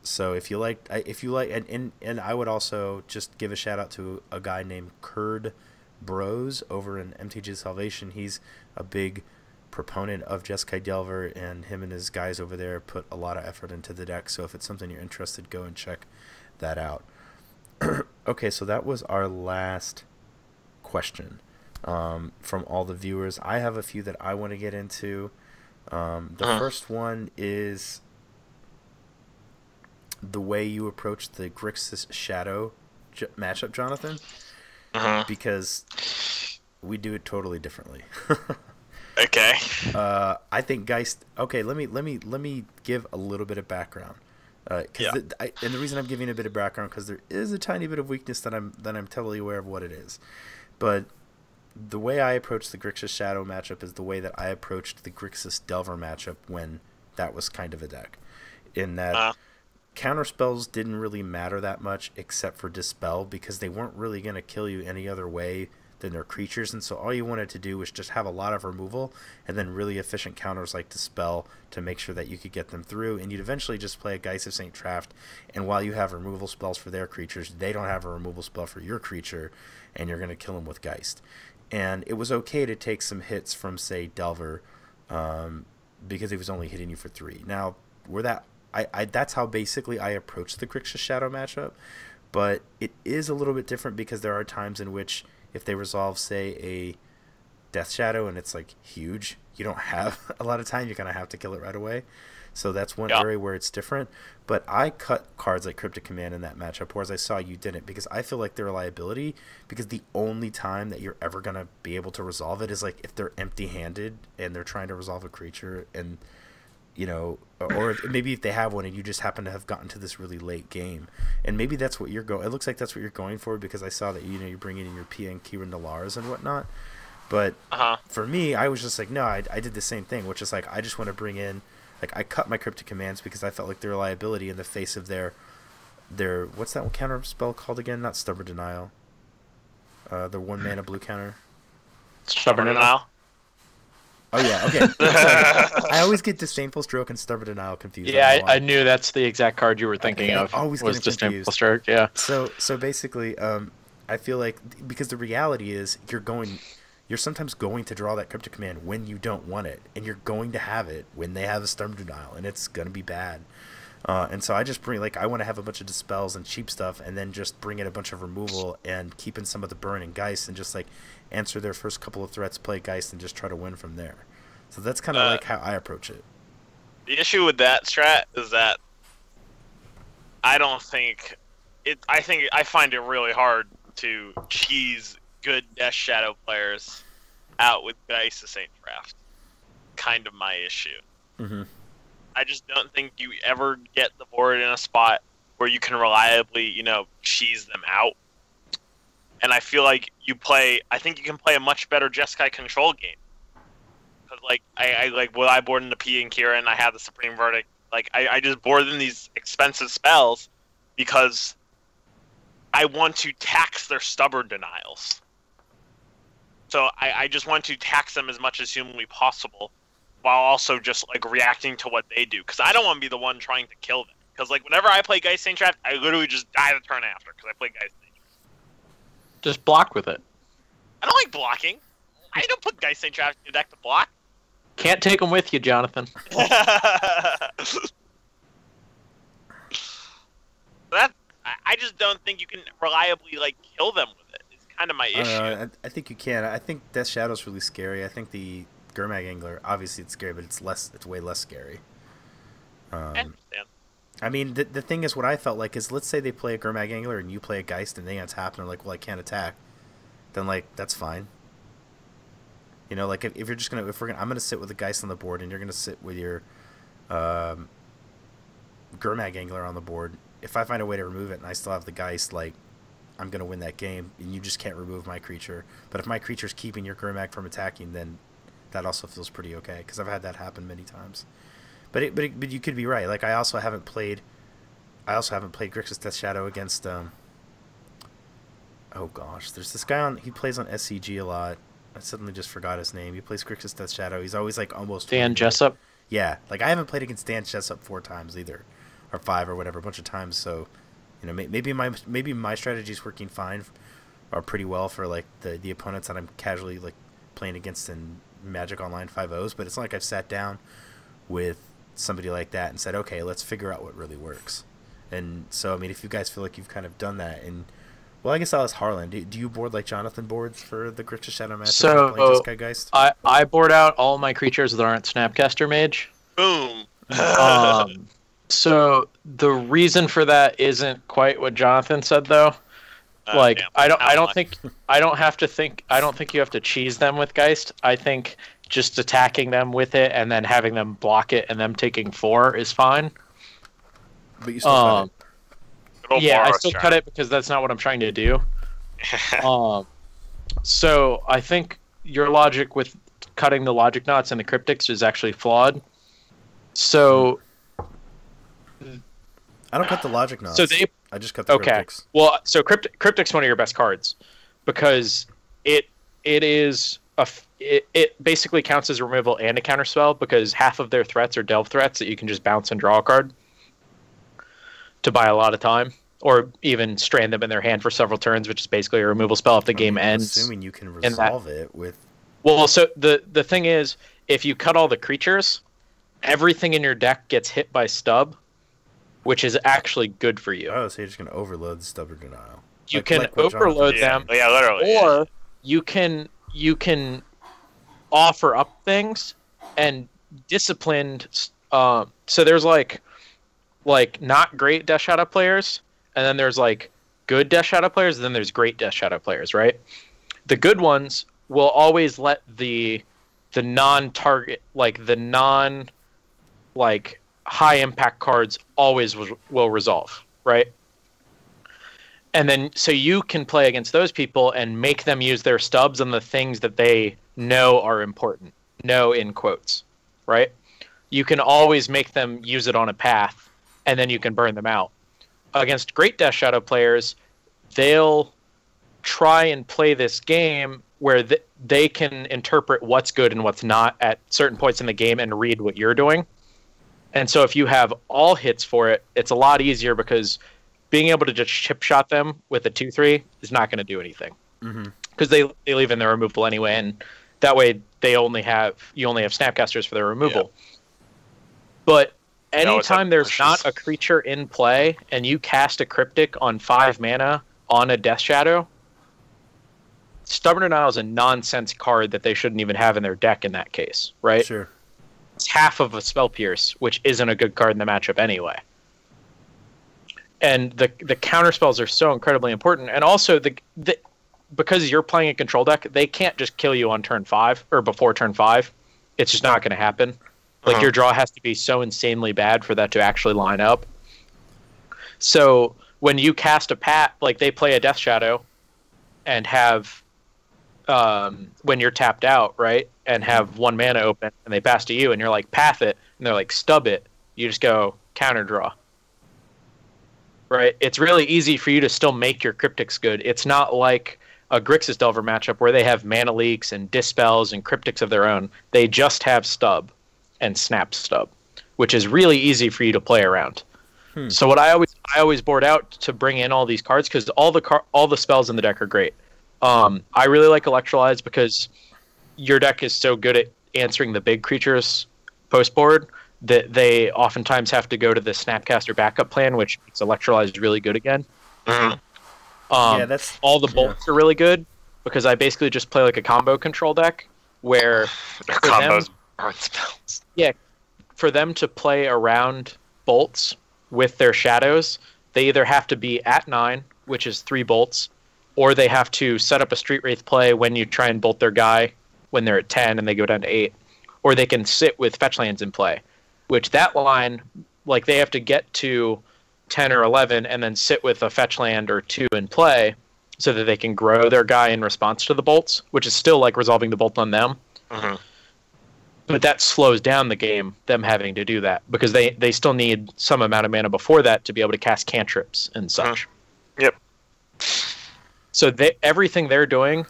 So if you like, and I would also just give a shout out to a guy named Kurd Bros over in MTG Salvation. He's a big proponent of Jeskai Delver, and him and his guys over there put a lot of effort into the deck. So if it's something you're interested, go and check that out. Okay, so that was our last question from all the viewers. I have a few that I want to get into. The first one is the way you approach the Grixis Shadow matchup, Jonathan, because we do it totally differently. Okay. I think Geist. Okay, let me give a little bit of background. And the reason I'm giving a bit of background because there is a tiny bit of weakness that I'm totally aware of what it is, but the way I approached the Grixis Shadow matchup is the way that I approached the Grixis Delver matchup when that was kind of a deck, in that counter spells didn't really matter that much except for Dispel, because they weren't really going to kill you any other way than their creatures, and so all you wanted to do was just have a lot of removal and then really efficient counters like Dispel to make sure that you could get them through, and you'd eventually just play a Geist of St. Traft, and while you have removal spells for their creatures, they don't have a removal spell for your creature, and you're going to kill them with Geist. And it was okay to take some hits from, say, Delver, because he was only hitting you for 3. Now, that's how basically I approached the Grixis Shadow matchup, but it is a little bit different because there are times in which if they resolve, say, a Death Shadow and it's huge, you don't have a lot of time. You're gonna have to kill it right away. So that's one area where it's different. But I cut cards like Cryptic Command in that matchup, whereas I saw you didn't, because I feel like they're a liability. Because the only time that you're ever gonna be able to resolve it is if they're empty-handed and they're trying to resolve a creature, and or maybe if they have one and you just happen to have gotten to this really late game, and maybe that's what you're going. It looks like that's what you're going for, because I saw that you're bringing in your PN Kieran Delars and whatnot. But for me, I was just no, I did the same thing, which is I just want to bring in, I cut my Cryptic Commands because I felt like they're a liability in the face of their what's that counter spell called again? Not Stubborn Denial. The 1 mana blue counter. Stubborn Denial. Oh, yeah, okay. I always get Disdainful Stroke and Stubborn Denial confused. Yeah, I knew that's the exact card you were thinking of. Always was get Disdainful confused. Stroke, yeah. So basically, I feel like, because the reality is you're going you're sometimes going to draw that cryptic command when you don't want it, and you're going to have it when they have a Stubborn Denial, and it's going to be bad. And so I just bring, like, I want to have a bunch of Dispels and cheap stuff, and then just bring in a bunch of removal and keep in some of the Burn and Geist, and just, like, answer their first couple of threats, play Geist, and just try to win from there. So that's kind of like how I approach it. The issue with that strat is that I don't think it. I find it really hard to cheese good Death Shadow players out with Geist to Saint Draft. Kind of my issue. Mm-hmm. I just don't think you ever get the board in a spot where you can reliably, cheese them out. And I feel like I think you can play a much better Jeskai control game. Because, when I board into P and Kira and I have the Supreme Verdict, I just board in these expensive spells because I want to tax their Stubborn Denials. So I just want to tax them as much as humanly possible, while also just reacting to what they do, because I don't want to be the one trying to kill them. Because whenever I play Geist Saint Draft, I literally just die the turn after because I play Geist Saint Draft. Just block with it. I don't like blocking. I don't put Geist Saint Draft in the deck to block. Can't take them with you, Jonathan. I just don't think you can reliably kill them with it. It's kind of my issue. I think you can. I think Death Shadow's really scary. I think the Gurmag Angler, obviously it's scary, but it's way less scary. I understand. I mean, the thing is, what I felt like is, let's say they play a Gurmag Angler and you play a Geist and they untap and they're like, well, I can't attack. Then, that's fine. If you're just gonna, I'm gonna sit with a Geist on the board and you're gonna sit with your Gurmag Angler on the board. If I find a way to remove it and I still have the Geist, I'm gonna win that game, and you just can't remove my creature. But if my creature's keeping your Gurmag from attacking, then that also feels pretty okay, because I've had that happen many times. But you could be right. I also haven't played Grixis Death Shadow against oh gosh, there's this guy he plays on SCG a lot. I suddenly just forgot his name. He plays Grixis Death Shadow. He's always almost Dan Jessup. Yeah, I haven't played against Dan Jessup 4 times either, or 5 or whatever, a bunch of times. So, maybe my strategy's working fine, or pretty well for the opponents that I'm casually playing against in Magic Online 5.0s. But it's not like I've sat down with somebody like that and said, okay, let's figure out what really works. And so, I mean, if you guys feel like you've kind of done that, and well, I guess I'll ask Harlan. Do you board like Jonathan boards for the Grixis Shadow match? So I board out all my creatures that aren't Snapcaster Mage. Boom. So the reason for that isn't quite what Jonathan said, though. I don't think you have to cheese them with Geist. I think just attacking them with it and then having them block it and them taking 4 is fine. But you still cut it. Yeah, I still cut it because that's not what I'm trying to do. So I think your logic with cutting the logic knots and the cryptics is actually flawed. So I don't cut the logic knots. I just cut the cryptics. Well, so cryptic's one of your best cards because it basically counts as removal and a counterspell because half of their threats are delve threats that you can just bounce and draw a card to buy a lot of time, or even strand them in their hand for several turns, which is basically a removal spell if the game ends. Assuming you can resolve it with... Well, so the thing is, if you cut all the creatures, everything in your deck gets hit by stub, which is actually good for you. Oh, so you're just going to overload the Stubborn Denial. You can overload them, yeah, literally, or you can offer up things and disciplined. So there's like not great Death Shadow players, and then there's good Death Shadow players, and then there's great Death Shadow players, right? The good ones will always let the non-target, high impact cards always will resolve, right? And then so you can play against those people and make them use their stubs on the things that they know are important. Know in quotes, right? You can always make them use it on a path, and then you can burn them out. Against great Death Shadow players, they'll try and play this game where they can interpret what's good and what's not at certain points in the game and read what you're doing. And so if you have all hits for it, it's a lot easier because being able to just chip shot them with a 2/3 is not going to do anything. Mm-hmm. because they leave in their removal anyway, and that way you only have Snapcasters for their removal. Yeah. But anytime there's not a creature in play and you cast a Cryptic on 5 mana on a Death Shadow, Stubborn Denial is a nonsense card that they shouldn't even have in their deck in that case, right? Sure. It's half of a Spell Pierce, which isn't a good card in the matchup anyway. And the counter spells are so incredibly important, and also because you're playing a control deck, they can't just kill you on turn 5 or before turn 5. It's just not going to happen. Like your draw has to be so insanely bad for that to actually line up. So when you cast like they play a Death Shadow, and have when you're tapped out, right, and have 1 mana open, and they pass to you, and you're like, path it, and they're like, stub it. You just go counter draw. Right? It's really easy for you to still make your Cryptics good. It's not like a Grixis Delver matchup where they have mana leaks and dispels and Cryptics of their own. They just have stub and snap stub, which is really easy for you to play around. So what I always board out to bring in all these cards, because all the spells in the deck are great. I really like Electrolyze because your deck is so good at answering the big creatures post board that they oftentimes have to go to the Snapcaster backup plan, which makes Electrolyze really good again. That's all the bolts are really good because I basically just play like a combo control deck where combos burn spells. Yeah, for them to play around bolts with their shadows, they either have to be at 9, which is 3 bolts, or they have to set up a Street Wraith play when you try and bolt their guy when they're at 10 and they go down to 8, or they can sit with fetch lands in play, which that line, like they have to get to 10 or 11 and then sit with a fetch land or 2 in play so that they can grow their guy in response to the bolts, which is still like resolving the bolt on them. But that slows down the game, them having to do that, because they still need some amount of mana before that to be able to cast cantrips and such. Yep. So everything they're doing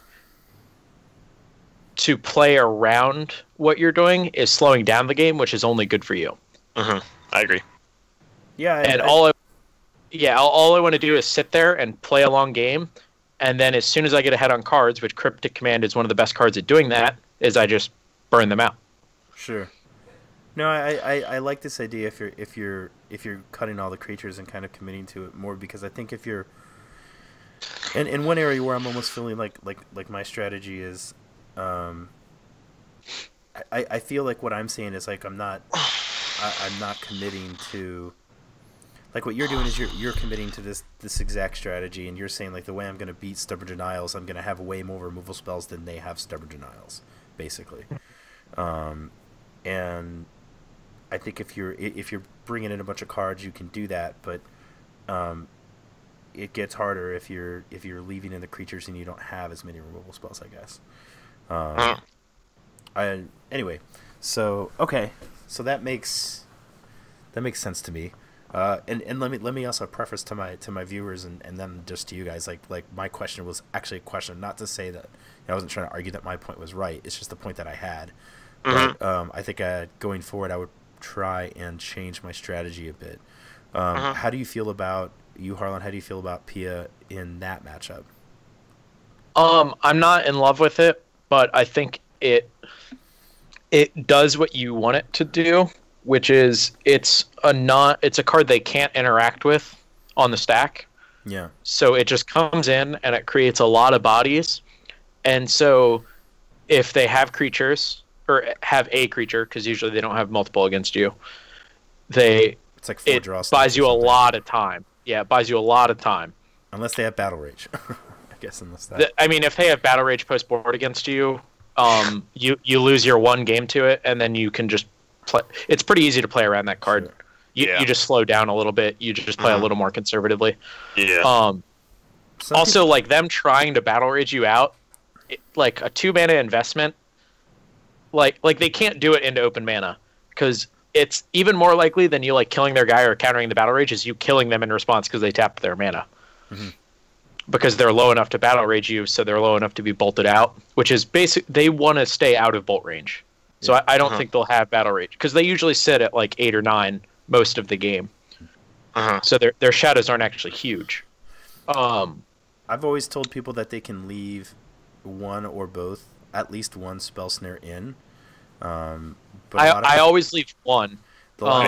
to play around what you're doing is slowing down the game, which is only good for you. I agree. Yeah, and all I want to do is sit there and play a long game, and then as soon as I get ahead on cards, which Cryptic Command is one of the best cards at doing that, is I just burn them out. Sure. No, I like this idea if you're cutting all the creatures and kind of committing to it more, because I think if you're in one area where I'm almost feeling like my strategy is I feel like what I'm saying is like I'm not committing to, like what you're doing is you're committing to this exact strategy, and you're saying like the way I'm going to beat Stubborn Denials, I'm going to have way more removal spells than they have Stubborn Denials, basically. And I think if you're bringing in a bunch of cards, you can do that, but it gets harder if you're leaving in the creatures and you don't have as many removal spells, I guess. Anyway, so okay, so that makes sense to me. And let me also preface to my viewers and then just to you guys, like my question was actually a question, not to say that I wasn't trying to argue that my point was right. It's just the point that I had. But I think going forward, I would try and change my strategy a bit. How do you feel about you, Harlan? How do you feel about Pia in that matchup? I'm not in love with it, but I think it does what you want it to do, which is it's a card they can't interact with on the stack. Yeah. So it just comes in and it creates a lot of bodies, and so if they have creatures or have a creature, because usually they don't have multiple against you, it's like 4 draws. Buys you a lot of time. Yeah, it buys you a lot of time. Unless they have Battle Rage. I guess unless that. I mean, if they have Battle Rage post board against you, you lose your 1 game to it, and then you can just play. It's pretty easy to play around that card. Sure. You just slow down a little bit. You just play a little more conservatively. Yeah. Also, like them trying to Battle Rage you out, like a 2 mana investment. Like they can't do it into open mana, because it's even more likely than you like killing their guy or countering the Battle Rage is you killing them in response because they tapped their mana. Because they're low enough to Battle Rage you, so they're low enough to be bolted out, which is basic. They want to stay out of bolt range. So I don't think they'll have Battle Rage, because they usually sit at like 8 or 9 most of the game. So their shadows aren't actually huge. I've always told people that they can leave one or both, at least one spell snare in. But I always leave one. One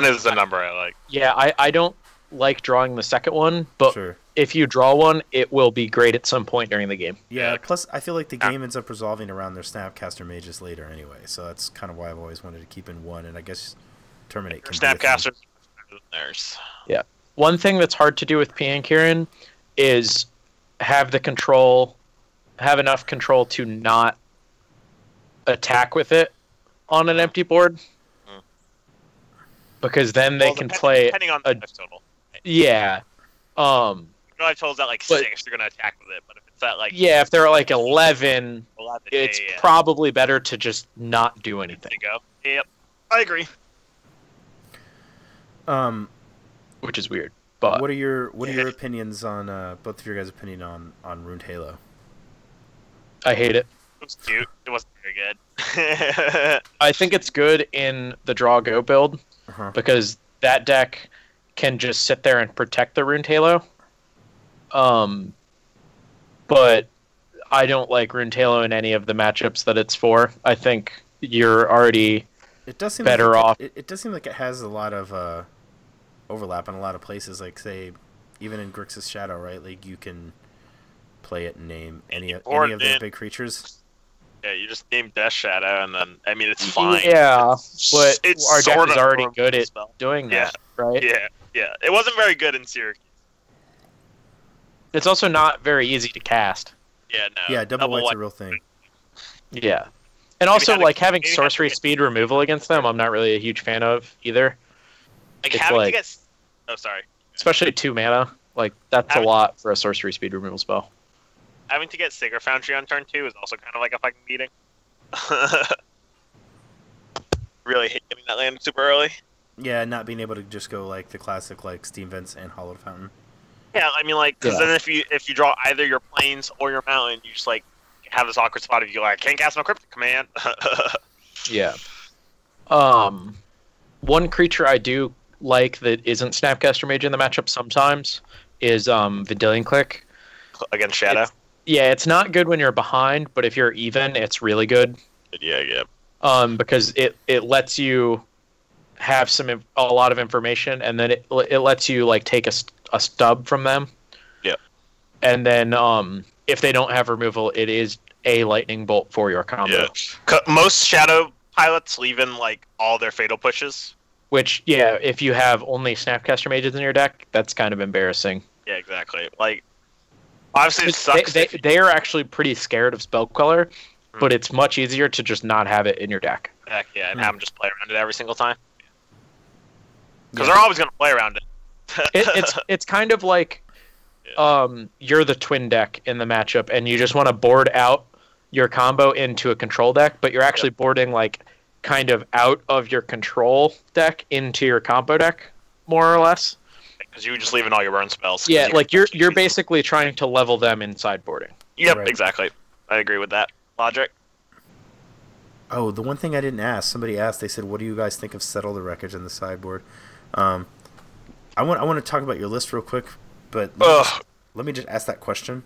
is the number I like. Yeah, I don't like drawing the second one, but Sure. if you draw one, it will be great at some point during the game. Yeah, plus I feel like the game ends up resolving around their Snapcaster mages later anyway, so that's kind of why I've always wanted to keep in one, and I guess Terminate can Snapcasters are theirs. Yeah. One thing that's hard to do with Pian Kirin is have enough control to not attack with it on an empty board. Because then they can play depending on the life total. Yeah. Your life total's at like 6, you're gonna attack with it. But if it's at like if they're like 11, it's probably better to just not do anything. There you go. Yep, I agree. Which is weird. But what are your opinions on both of your guys' opinion on Ruined Halo? I hate it. It was cute. It wasn't very good. I think it's good in the draw go build. Because that deck can just sit there and protect the Ruined Halo. But I don't like Ruined Halo in any of the matchups that it's for. I think you're already better off. It does seem like it has a lot of overlap in a lot of places. Like, say, even in Grixis Shadow, right? Like, you can play it and name any of those big creatures. Yeah, you just name Death Shadow, and then, I mean, it's fine. Yeah, but our deck is already good at doing that, right? Yeah. It wasn't very good in Syracuse. It's also not very easy to cast. Yeah, no. Yeah, double white's a real thing. Yeah. And also, having sorcery speed removal against them, I'm not really a huge fan of, either. Like, having to get... Oh, sorry. Especially 2 mana. Like, that's a lot for a sorcery speed removal spell. Having to get Sacred Foundry on turn 2 is also kind of like a fucking beating. Really hate getting that land super early. Yeah, not being able to just go like the classic like Steam Vents and Hollowed Fountain. Yeah, I mean because then if you draw either your plains or your mountain, you just like have this awkward spot of you like I can't cast my Cryptic Command. Yeah. One creature I do like that isn't Snapcaster Mage in the matchup sometimes is Vidillion Click against Shadow. It's not good when you're behind, but if you're even, it's really good. Yeah. Because it lets you have a lot of information, and then it lets you like take a stub from them. Yeah. And then if they don't have removal, it is a lightning bolt for your combo. Yeah. Most Shadow pilots leave in like all their fatal pushes. Which if you have only Snapcaster Mages in your deck, that's kind of embarrassing. Yeah, exactly. Like. Obviously, it sucks. They are actually pretty scared of Spell Queller, but it's much easier to just not have it in your deck. Heck yeah, and have them just play around it every single time. Because they're always going to play around it. It's kind of like you're the twin deck in the matchup, and you just want to board out your combo into a control deck, but you're actually boarding like kind of out of your control deck into your combo deck, more or less. Because you were just leaving all your burn spells. Yeah, like you're basically trying to level them in sideboarding. Yep, right. Exactly. I agree with that logic. Oh, the one thing I didn't ask, somebody asked, they said, what do you guys think of Settle the Wreckage in the sideboard? I want to talk about your list real quick, but let me just ask that question.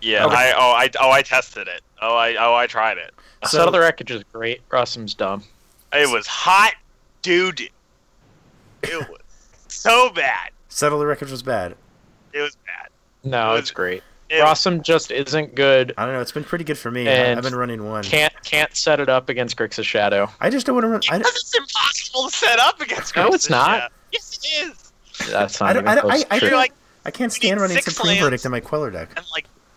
Yeah, okay. I tested it. I tried it. Settle the Wreckage is great. Rosum's dumb. It was hot, dude. It was so bad. Settle the Wreckage was bad. It was bad. No, it's great. Rosum just isn't good. I don't know. It's been pretty good for me. I've been running one. Can't set it up against Grixis Shadow. I just don't want to run. It's impossible to set up against Grixis. No, it's not. Shadow. Yes, it is. That's not even close to true. I can't stand running Supreme Verdict in my Queller deck.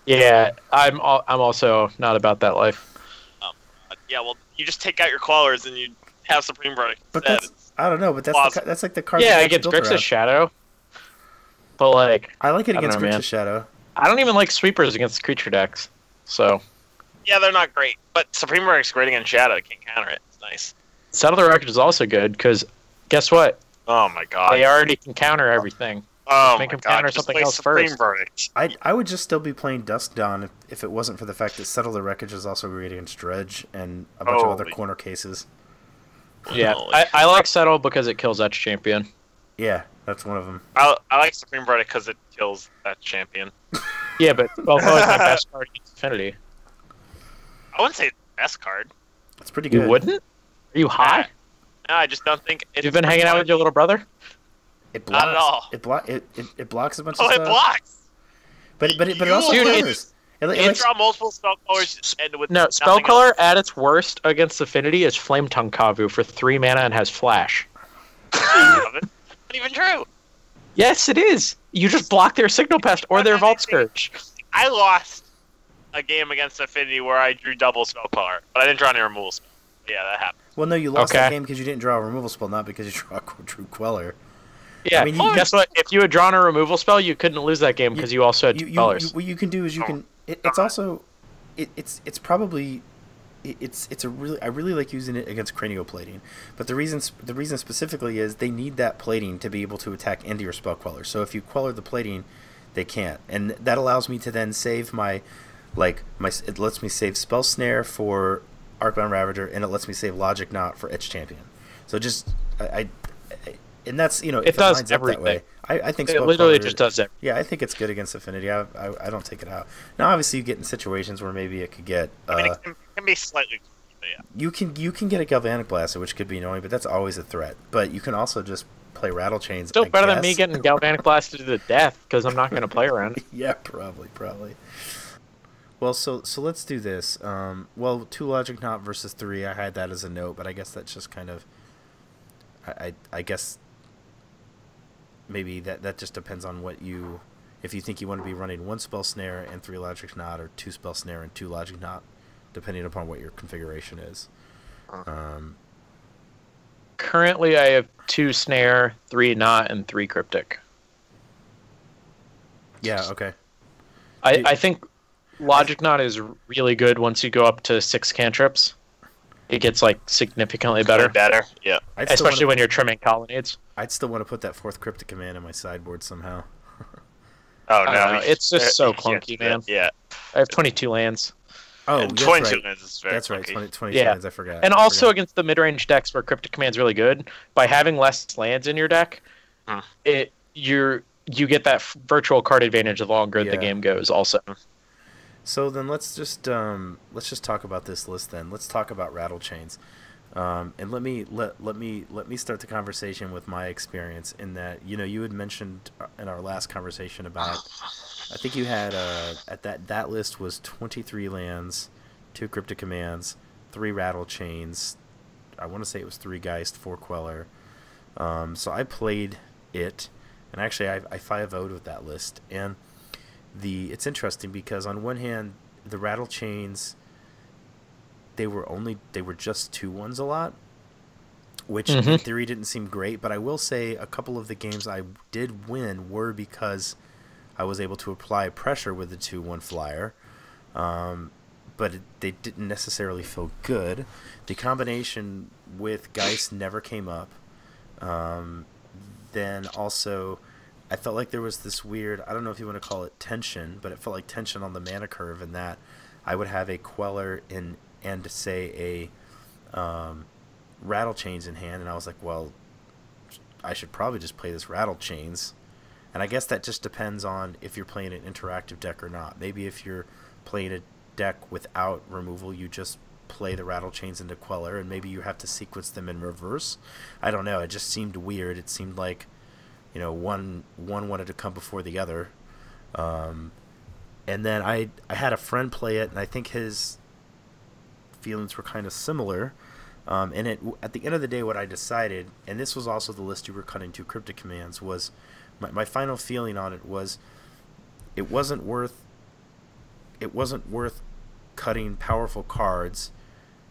And I'm also not about that life. Yeah, well, you just take out your Quellers and you have Supreme Verdict. But I don't know. But that's like the card. Yeah, against Grixis Shadow. But like, I like it against Grixis Shadow. I don't even like sweepers against creature decks. So. Yeah, they're not great. But Supreme Verdict's great against Shadow. It can counter it. It's nice. Settle the Wreckage is also good because guess what? Oh my god. They already can counter everything. Oh Make my them counter god. something Just else Supreme first. Verdict. I would just still be playing Dusk Dawn if it wasn't for the fact that Settle the Wreckage is also great against Dredge and a bunch of other corner cases. Yeah, I like Settle because it kills Etch Champion. Yeah, that's one of them. I like Supreme Verdict because it kills that champion. Yeah, but Spellcaller is my best card against Affinity. I wouldn't say it's the best card. It's pretty good. You wouldn't? Are you high? No, I just don't think it's... You've been hanging out with your little brother? It blocks. Not at all. It blocks a bunch of Oh, stuff. it blocks! But it also Dude, counters. You draw multiple Spellcallers and with No, nothing Spellcaller else. at its worst against Affinity is Flame Tongue Kavu for 3 mana and has Flash. Not even true. Yes, it is. You just block their Signal Pest or their Vault Scourge. I lost a game against Affinity where I drew double Spellcaller, but I didn't draw any removal spell. Yeah, that happened. Well, no, you lost that game because you didn't draw a removal spell, not because you drew Queller. Yeah, I mean, guess what? If you had drawn a removal spell, you couldn't lose that game because you also had 2 colors. What you can do is you can. It's also, it's probably, it's a really. I really like using it against cranioplating, but the reason specifically is they need that plating to be able to attack into your spell queller. So if you queller the plating, they can't, and that allows me to then save my. It lets me save Spell Snare for Arcbound Ravager, and it lets me save Logic Knot for Etch Champion. So just and that's if it does lines up that way. I think it literally just does everything. Yeah, I think it's good against Affinity. I don't take it out. Now, obviously, you get in situations where maybe it could get. I mean, it can be slightly. Yeah. You can get a Galvanic Blaster, which could be annoying, but that's always a threat. But you can also just play Rattle Chains. Still better than me getting Galvanic Blasted to the death because I'm not going to play around. Yeah, probably. Well, so let's do this. 2 Logic Knot versus 3. I had that as a note, but I guess that's just kind of. I guess. Maybe that just depends on what you. If you think you want to be running 1 Spell Snare and 3 Logic Knot, or 2 Spell Snare and 2 Logic Knot, depending upon what your configuration is. Currently, I have 2 Snare, 3 Knot, and 3 Cryptic. Yeah. Okay. I think Logic Knot is really good once you go up to 6 cantrips. It gets significantly better. Yeah. Especially when you're trimming colonnades. I'd still want to put that 4th Cryptic Command in my sideboard somehow. Oh no, it's just so clunky, man. Yeah. I have 22 lands. Oh, and that's 22 right. lands is very That's right. clunky. 22 lands. I forgot. And also against the mid-range decks where Cryptic Command's really good, by having less lands in your deck, you get that virtual card advantage the longer the game goes. Also. So then let's just talk about this list. Then let's talk about Rattle Chains, and let me start the conversation with my experience in that you had mentioned in our last conversation about I think you had that list was 23 lands, 2 Cryptic Commands, 3 Rattle Chains. I want to say it was 3 Geist, 4 Queller. So I played it, and actually I 5-0'd with that list, and. It's interesting because on one hand, the Rattle Chains, they were just 2/1s a lot, which in theory didn't seem great. But I will say a couple of the games I did win were because I was able to apply pressure with the 2/1 flyer, but they didn't necessarily feel good. The combination with Geist never came up. Then also. I felt like there was this weird, I don't know if you want to call it tension, but it felt like tension on the mana curve in that I would have a Queller and say a Rattle Chains in hand, and I was like, well, I should probably just play this Rattle Chains. And I guess that just depends on if you're playing an interactive deck or not. Maybe if you're playing a deck without removal, you just play the Rattle Chains into Queller, and maybe you have to sequence them in reverse. I don't know, it just seemed weird. It seemed like one wanted to come before the other, and then I had a friend play it, and I think his feelings were kind of similar. And at the end of the day, what I decided, and this was also the list you were cutting 2 Cryptic Commands, was my final feeling on it was it wasn't worth cutting powerful cards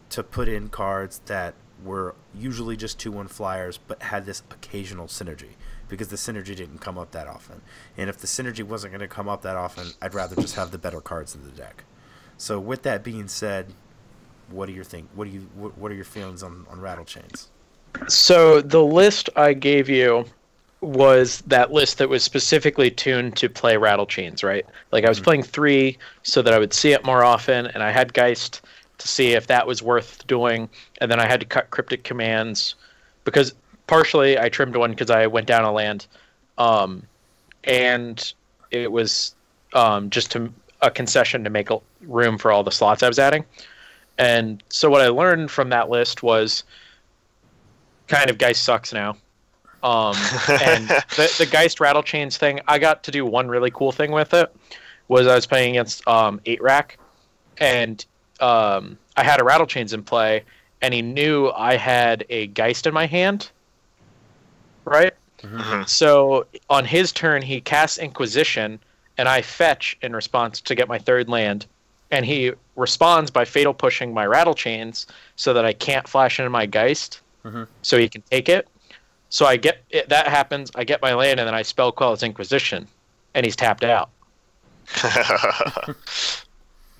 to put in cards that were usually just 2/1 flyers, but had this occasional synergy. Because the synergy didn't come up that often. And if the synergy wasn't going to come up that often, I'd rather just have the better cards in the deck. So with that being said, what do you think? What are your feelings on Rattle Chains? So the list I gave you was that list that was specifically tuned to play Rattle Chains, right? Like I was playing 3 so that I would see it more often, and I had Geist to see if that was worth doing, and then I had to cut Cryptic Commands because partially I trimmed one because I went down a land, and it was just to a concession to make room for all the slots I was adding. And so what I learned from that list was kind of Geist sucks now. And the Geist Rattle Chains thing, I got to do one really cool thing with it. Was I was playing against 8-Rack, and I had a Rattle Chains in play, and he knew I had a Geist in my hand, right? Mhm. So on his turn, he casts Inquisition, and I fetch in response to get my 3rd land, and he responds by Fatal Pushing my Rattle Chains so that I can't flash into my Geist, so he can take it. So I get it, that happens, I get my land, and then I spell Quell his Inquisition, and he's tapped out.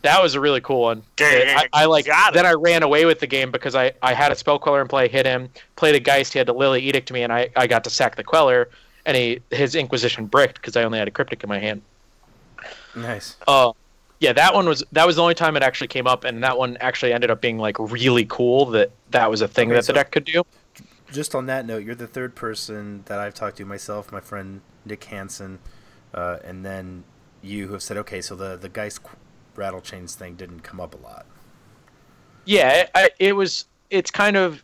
That was a really cool one. I like. Then I ran away with the game because I had a Spell Queller in play, hit him, played a Geist, he had to Lily Edict me, and I got to sack the Queller, and his Inquisition bricked because I only had a Cryptic in my hand. Nice. Yeah, that was the only time it actually came up, and that one actually ended up being like really cool. That was a thing that the deck could do. Just on that note, you're the 3rd person that I've talked to, myself, my friend Nick Hansen, and then you who have said, okay, so the Geist Rattle Chains thing didn't come up a lot. Yeah, it's kind of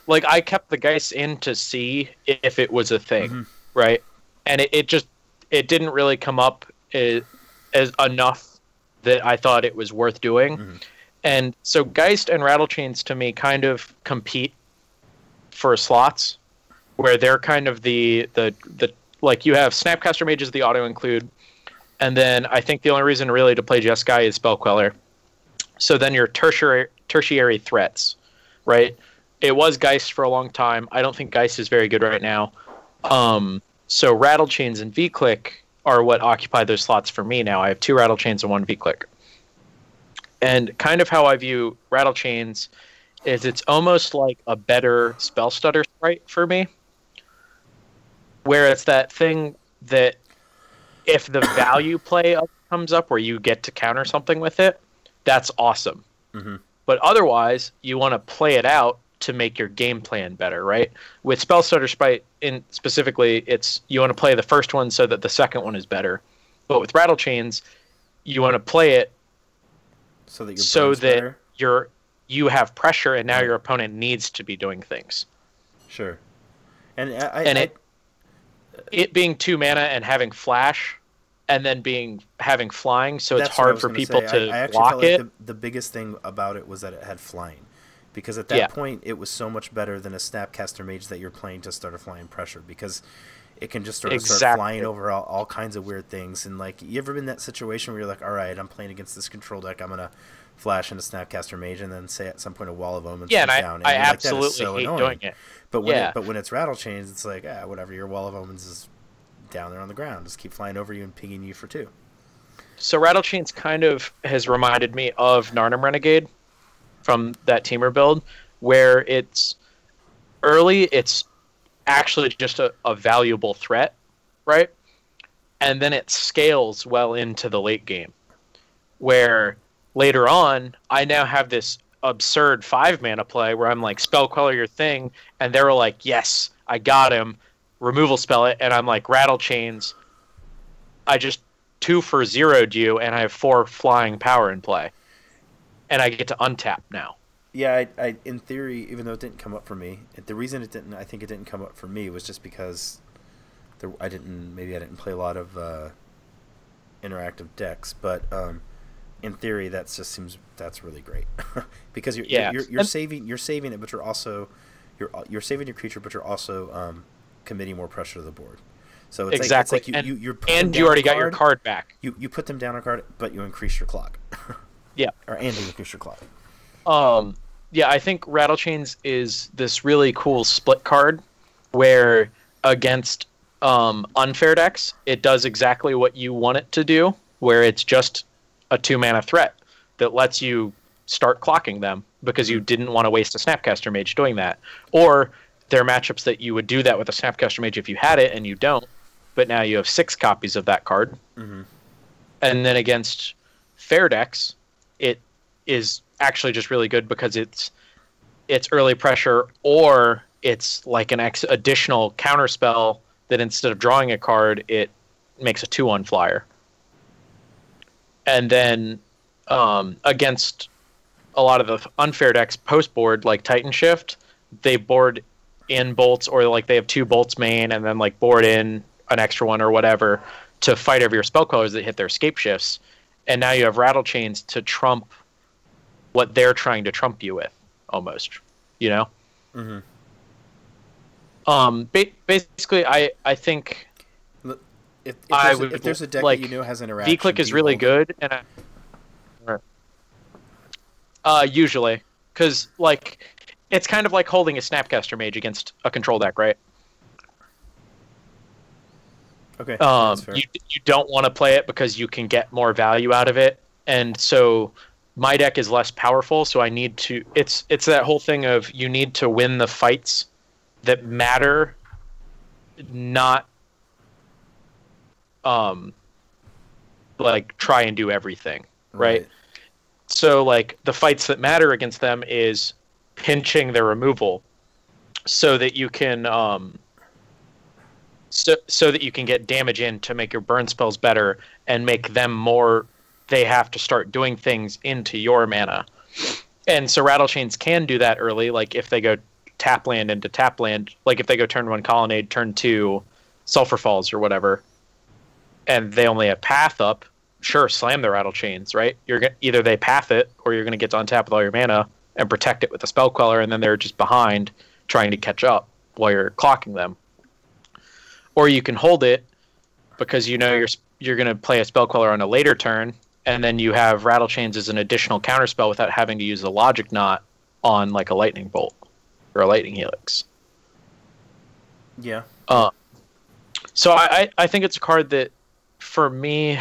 like I kept the Geist in to see if it was a thing, right? And it didn't really come up as enough that I thought it was worth doing. And so Geist and Rattle Chains to me kind of compete for slots, where they're kind of the like you have Snapcaster Mages, the auto include, and then I think the only reason really to play Jeskai is Spell Queller. So then your tertiary threats, right? It was Geist for a long time. I don't think Geist is very good right now. So Rattle Chains and V-Click are what occupy those slots for me now. I have 2 Rattle Chains and 1 V-Click. And kind of how I view Rattle Chains is it's almost like a better Spell Stutter sprite for me, where it's that thing that if the value play comes up where you get to counter something with it, that's awesome. But otherwise, you want to play it out to make your game plan better, right? With Spell Stutter Sprite, specifically, it's you want to play the first one so that the second one is better. But with Rattle Chains, you want to play it so that you have pressure, and now your opponent needs to be doing things. Sure. And it being 2 mana and having flash, and then having flying, so it's hard for people to I actually block felt it. like the biggest thing about it was that it had flying, because at that point it was so much better than a Snapcaster Mage that you're playing to start a flying pressure, because it can just start flying over all kinds of weird things. And like, you ever been in that situation where you're like, all right, I'm playing against this control deck, I'm gonna flash into Snapcaster Mage, and then say at some point a Wall of Omens comes down. And I like, absolutely so hate annoying. doing it. But when it's Rattle Chains, it's like, whatever, your Wall of Omens is down there on the ground, just keep flying over you and pinging you for 2. So Rattle Chains kind of has reminded me of Narnum Renegade from that Teamer build, where it's early, it's actually just a valuable threat, right? And then it scales well into the late game, where later on, I now have this absurd 5-mana play where I'm like, Spell Queller your thing, and they were like, yes, I got him, removal spell it, and I'm like, Rattle Chains, I just 2 for 0'd you, and I have 4 flying power in play, and I get to untap now. Yeah, I in theory, even though it didn't come up for me, the reason I think it didn't come up for me was just because I didn't play a lot of interactive decks, but in theory that's really great because you're saving it, but you're saving your creature, but you're also committing more pressure to the board. So it's exactly. Like you already got your card back. You put them down a card, but you increase your clock. Yeah. And you increase your clock. Yeah, I think Rattle Chains is this really cool split card where against unfair decks, it does exactly what you want it to do, where it's just a 2-mana threat that lets you start clocking them because you didn't want to waste a Snapcaster Mage doing that. Or there are matchups that you would do that with a Snapcaster Mage if you had it and you don't, but now you have 6 copies of that card. And then against fair decks, it is actually just really good because it's early pressure, or it's like an additional counter spell that instead of drawing a card, it makes a 2/1 flyer. And then against a lot of the unfair decks post board, like Titan Shift, they board in bolts, or like they have 2 bolts main and then like board in an extra one or whatever to fight over your spell callers that hit their escape shifts. And now you have Rattle Chains to trump what they're trying to trump you with, almost, you know? Basically, I think if I there's, would, if there's a deck like, that you know has interaction, V-Click is do you really hold it? good, and usually, because like it's kind of like holding a Snapcaster Mage against a control deck, right? Okay, that's fair. You don't want to play it because you can get more value out of it, and so my deck is less powerful, so I need to. It's that whole thing of you need to win the fights that matter, not like try and do everything, right? So like the fights that matter against them is pinching their removal so that you can so that you can get damage in to make your burn spells better and make them more. They have to start doing things into your mana. And so Rattle Chains can do that early, like if they go tap land into tap land, like if they go turn 1 Colonnade, turn 2 Sulphur Falls or whatever, and they only have Path up, sure, slam the Rattle Chains, right? Either they path it, or you're going to get to untap with all your mana and protect it with a Spell Queller, and then they're just behind trying to catch up while you're clocking them. Or you can hold it because you know you're going to play a Spell Queller on a later turn, and then you have Rattle Chains as an additional counterspell without having to use a Logic Knot on like a Lightning Bolt or a Lightning Helix. Yeah. So I think it's a card that, for me,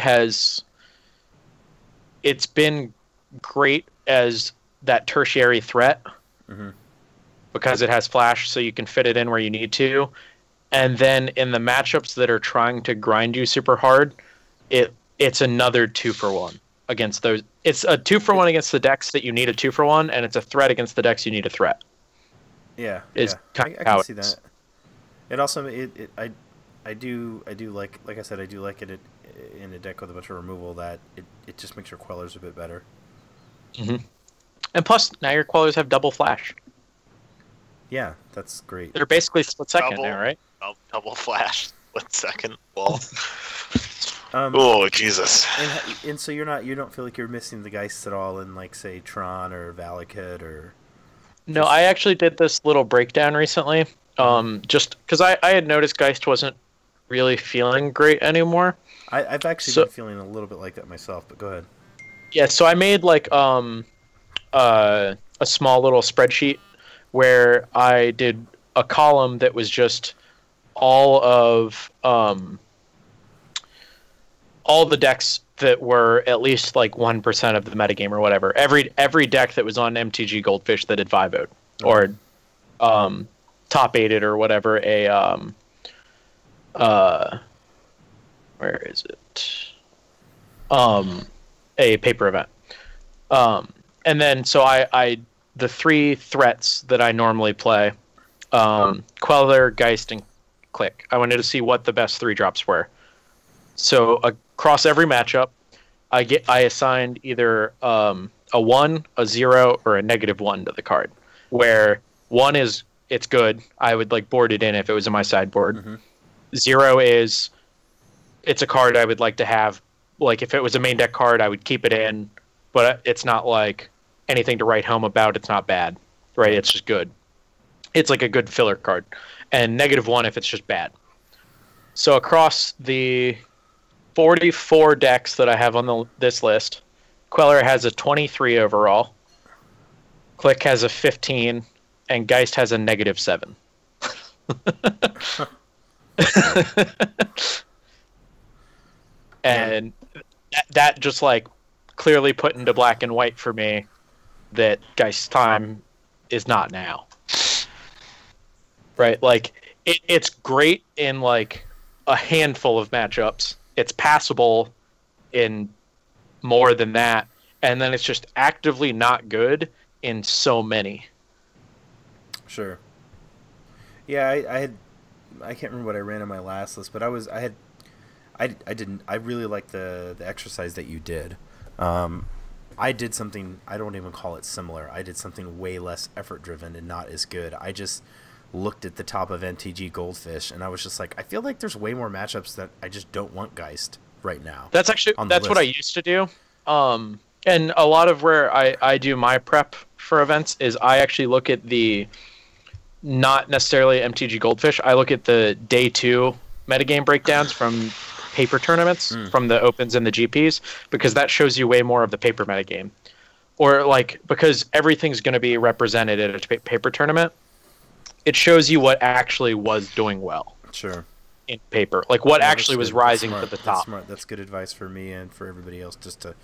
it's been great as that tertiary threat because it has flash, so you can fit it in where you need to. And then in the matchups that are trying to grind you super hard, it's another 2-for-1 against those. It's a 2-for-1 against the decks that you need a 2-for-1, and it's a threat against the decks you need a threat. Yeah, I can see that. It also I do like I said, I do like it in a deck with a bunch of removal that it just makes your Quellers a bit better. And plus, now your Quellers have double flash. Yeah, that's great. They're basically split second now, right? Double flash, split second. Well, oh Jesus! And so you don't feel like you're missing the Geists at all in, like, say, Tron or Valakut or. No, I actually did this little breakdown recently. Just because I had noticed Geist wasn't really feeling great anymore. I've actually been feeling a little bit like that myself, but go ahead. Yeah, so I made like a small little spreadsheet where I did a column that was just all the decks that were at least like 1% of the metagame or whatever. Every deck that was on MTG Goldfish that had 5-0'd or top 8'd or whatever where is it? A paper event. And then so I the 3 threats that I normally play, Queller, Geist, and Click. I wanted to see what the best 3 drops were. So across every matchup, I assigned either a 1, a 0, or a -1 to the card. Where 1 is it's good. I would like board it in if it was in my sideboard. 0 is it's a card I would like to have. Like if it was a main deck card, I would keep it in, but it's not like anything to write home about. It's not bad, right? It's just good. It's like a good filler card. And -1 if it's just bad. So across the 44 decks that I have on this list, Queller has a 23 overall, Click has a 15, and Geist has a -7. And that just like clearly put into black and white for me that Geist's time is not now. Right? Like it's great in like a handful of matchups. It's passable in more than that, and then it's just actively not good in so many. Sure. Yeah, I can't remember what I ran on my last list, but I really liked the exercise that you did I did something, I don't even call it similar. I did something way less effort driven and not as good. I just looked at the top of NTG Goldfish and I was just like, I feel like there's way more matchups that I just don't want Geist right now. That's what I used to do. And a lot of where I do my prep for events is I actually look at the, not necessarily MTG Goldfish, I look at the day 2 metagame breakdowns from paper tournaments, from the Opens and the GPs, because that shows you way more of the paper metagame. Or like, because everything's going to be represented at a paper tournament, it shows you what actually was doing well. Sure. In paper. Like what actually was rising to the top. That's smart. That's good advice for me and for everybody else, just to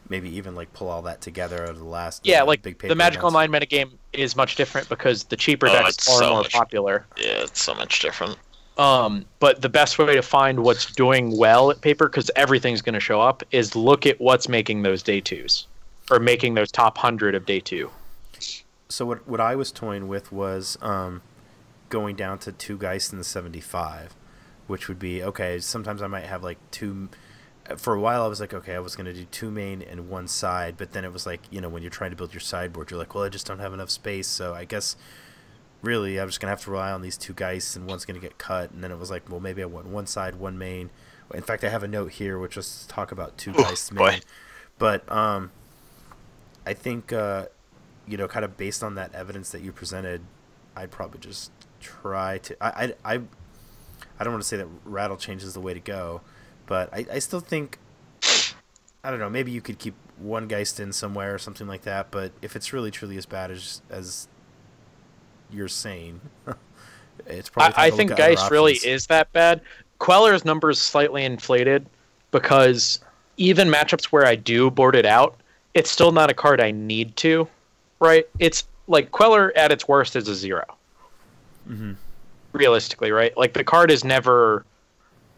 maybe even like pull all that together out of the last like big paper the Magic events. Online metagame is much different because the cheaper decks are more popular. Yeah, it's so much different. But the best way to find what's doing well at paper, because everything's going to show up, is look at what's making those day 2s or making those top 100 of day 2. So what I was toying with was going down to 2 Geist in the 75, which would be okay. Sometimes I might have like 2. For a while, I was like, okay, I was going to do 2 main and 1 side, but then it was like, when you're trying to build your sideboard, you're like, well, I just don't have enough space, so I guess really I'm just going to have to rely on these 2 Geists, and one's going to get cut, and then it was like, well, maybe I want 1 side, 1 main. In fact, I have a note here, which was to talk about 2 Geists main. But I think, kind of based on that evidence that you presented, I'd probably just try to... I don't want to say that Rattle Change is the way to go, but I still think, I don't know, maybe you could keep 1 Geist in somewhere or something like that, but if it's really truly as bad as you're saying, it's probably I think Geist really is that bad. Queller's number is slightly inflated because even matchups where I do board it out, it's still not a card I need to, right? It's like Queller at its worst is a 0. Mm-hmm. Realistically, right? Like the card is never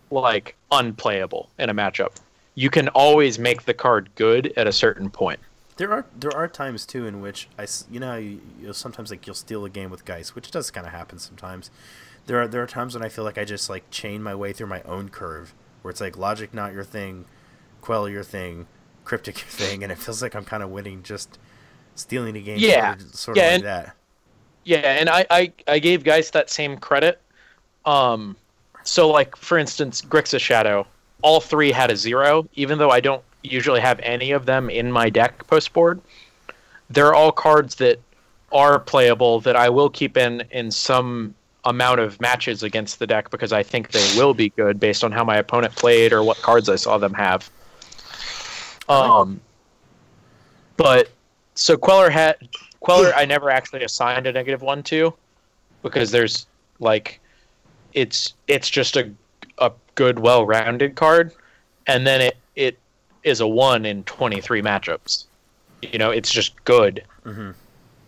like unplayable in a matchup. You can always make the card good at a certain point. There are times too in which you'll sometimes like you'll steal a game with Geist, which does kind of happen sometimes. There are times when I feel like I just like chain my way through my own curve, where it's like Logic not your thing, Quell your thing, Cryptic your thing, and it feels like I'm kind of winning just stealing a game. Sort of like that. Yeah, and I gave Geist that same credit. So, like, for instance, Grixis Shadow, all 3 had a 0, even though I don't usually have any of them in my deck post-board. They're all cards that are playable that I will keep in some amount of matches against the deck because I think they will be good based on how my opponent played or what cards I saw them have. But, so Queller I never actually assigned a -1 to because there's, like... It's just a good, well-rounded card, and then it is a 1 in 23 matchups. It's just good. Mm-hmm.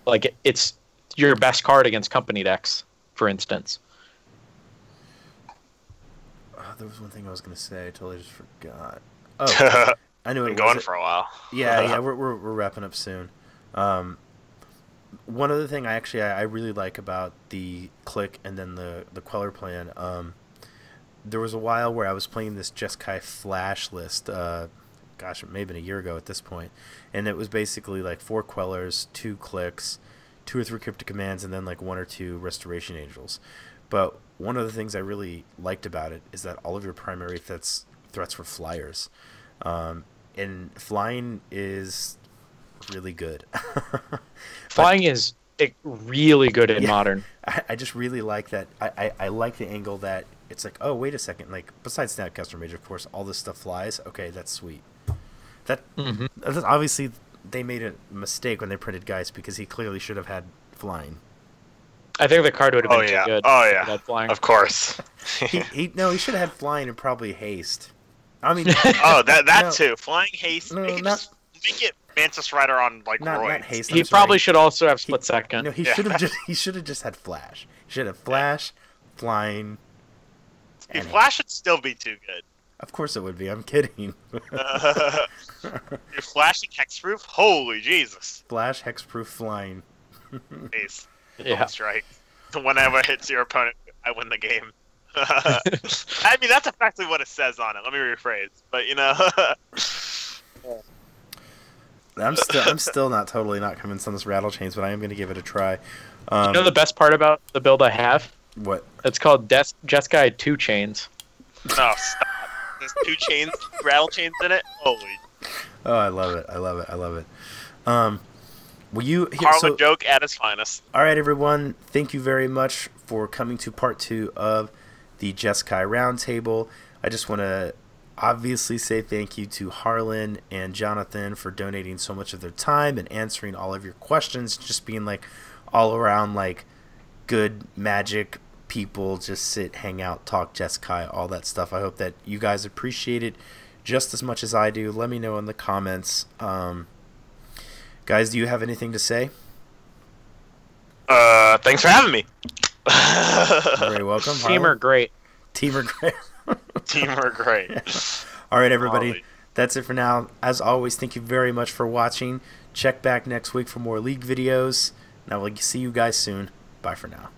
Like, it's your best card against company decks, for instance. There was one thing I was going to say. I totally just forgot. Oh, I knew it was. Been going for a while. Yeah, we're wrapping up soon. One other thing I really like about the Click and then the Queller plan, there was a while where I was playing this Jeskai Flash list, it may have been a year ago at this point, and it was basically like 4 Quellers, 2 Clicks, 2 or 3 Cryptic Commands, and then like 1 or 2 Restoration Angels. But one of the things I really liked about it is that all of your primary threats were flyers, and flying is really good. Flying is really good in Modern. I just really like that. I like the angle that it's like, oh, wait a second. Like, besides Snapcaster Mage, of course, all this stuff flies. Okay, that's sweet. That's obviously, they made a mistake when they printed Geist because he clearly should have had flying. I think the card would have been too good. Oh, yeah. Without flying. Of course. he should have had flying and probably haste. I mean... that too. Flying, haste. No, make it Mantis Rider on like not roids. haste. He probably should also have split second. No, he should have just had flash. He should have flash, flying. And flash would still be too good. Of course it would be. I'm kidding. You're flashing hexproof? Holy Jesus! Flash hexproof flying. Ace. Yeah. That's right. Whenever it hits your opponent, I win the game. I mean, that's effectively what it says on it. Let me rephrase. But I'm still not convinced on this rattle chains, but I am going to give it a try. You know the best part about the build I have? What? It's called Jeskai 2 Chains. Oh, stop. There's 2 chains, rattle chains in it? Holy. Oh, I love it. I love it. I love it. Will you... Harlan joke at its finest. All right, everyone. Thank you very much for coming to part 2 of the Jeskai Roundtable. I just want to obviously say thank you to Harlan and Jonathan for donating so much of their time and answering all of your questions, just being like all around like good Magic people, just sit, hang out, talk Jeskai, all that stuff. I hope that you guys appreciate it just as much as I do. Let me know in the comments. Guys, do you have anything to say? Thanks for having me. You're very welcome. Team are great. Team are great. Team are great. All right, everybody. That's it for now. As always, thank you very much for watching. Check back next week for more League videos. And I will see you guys soon. Bye for now.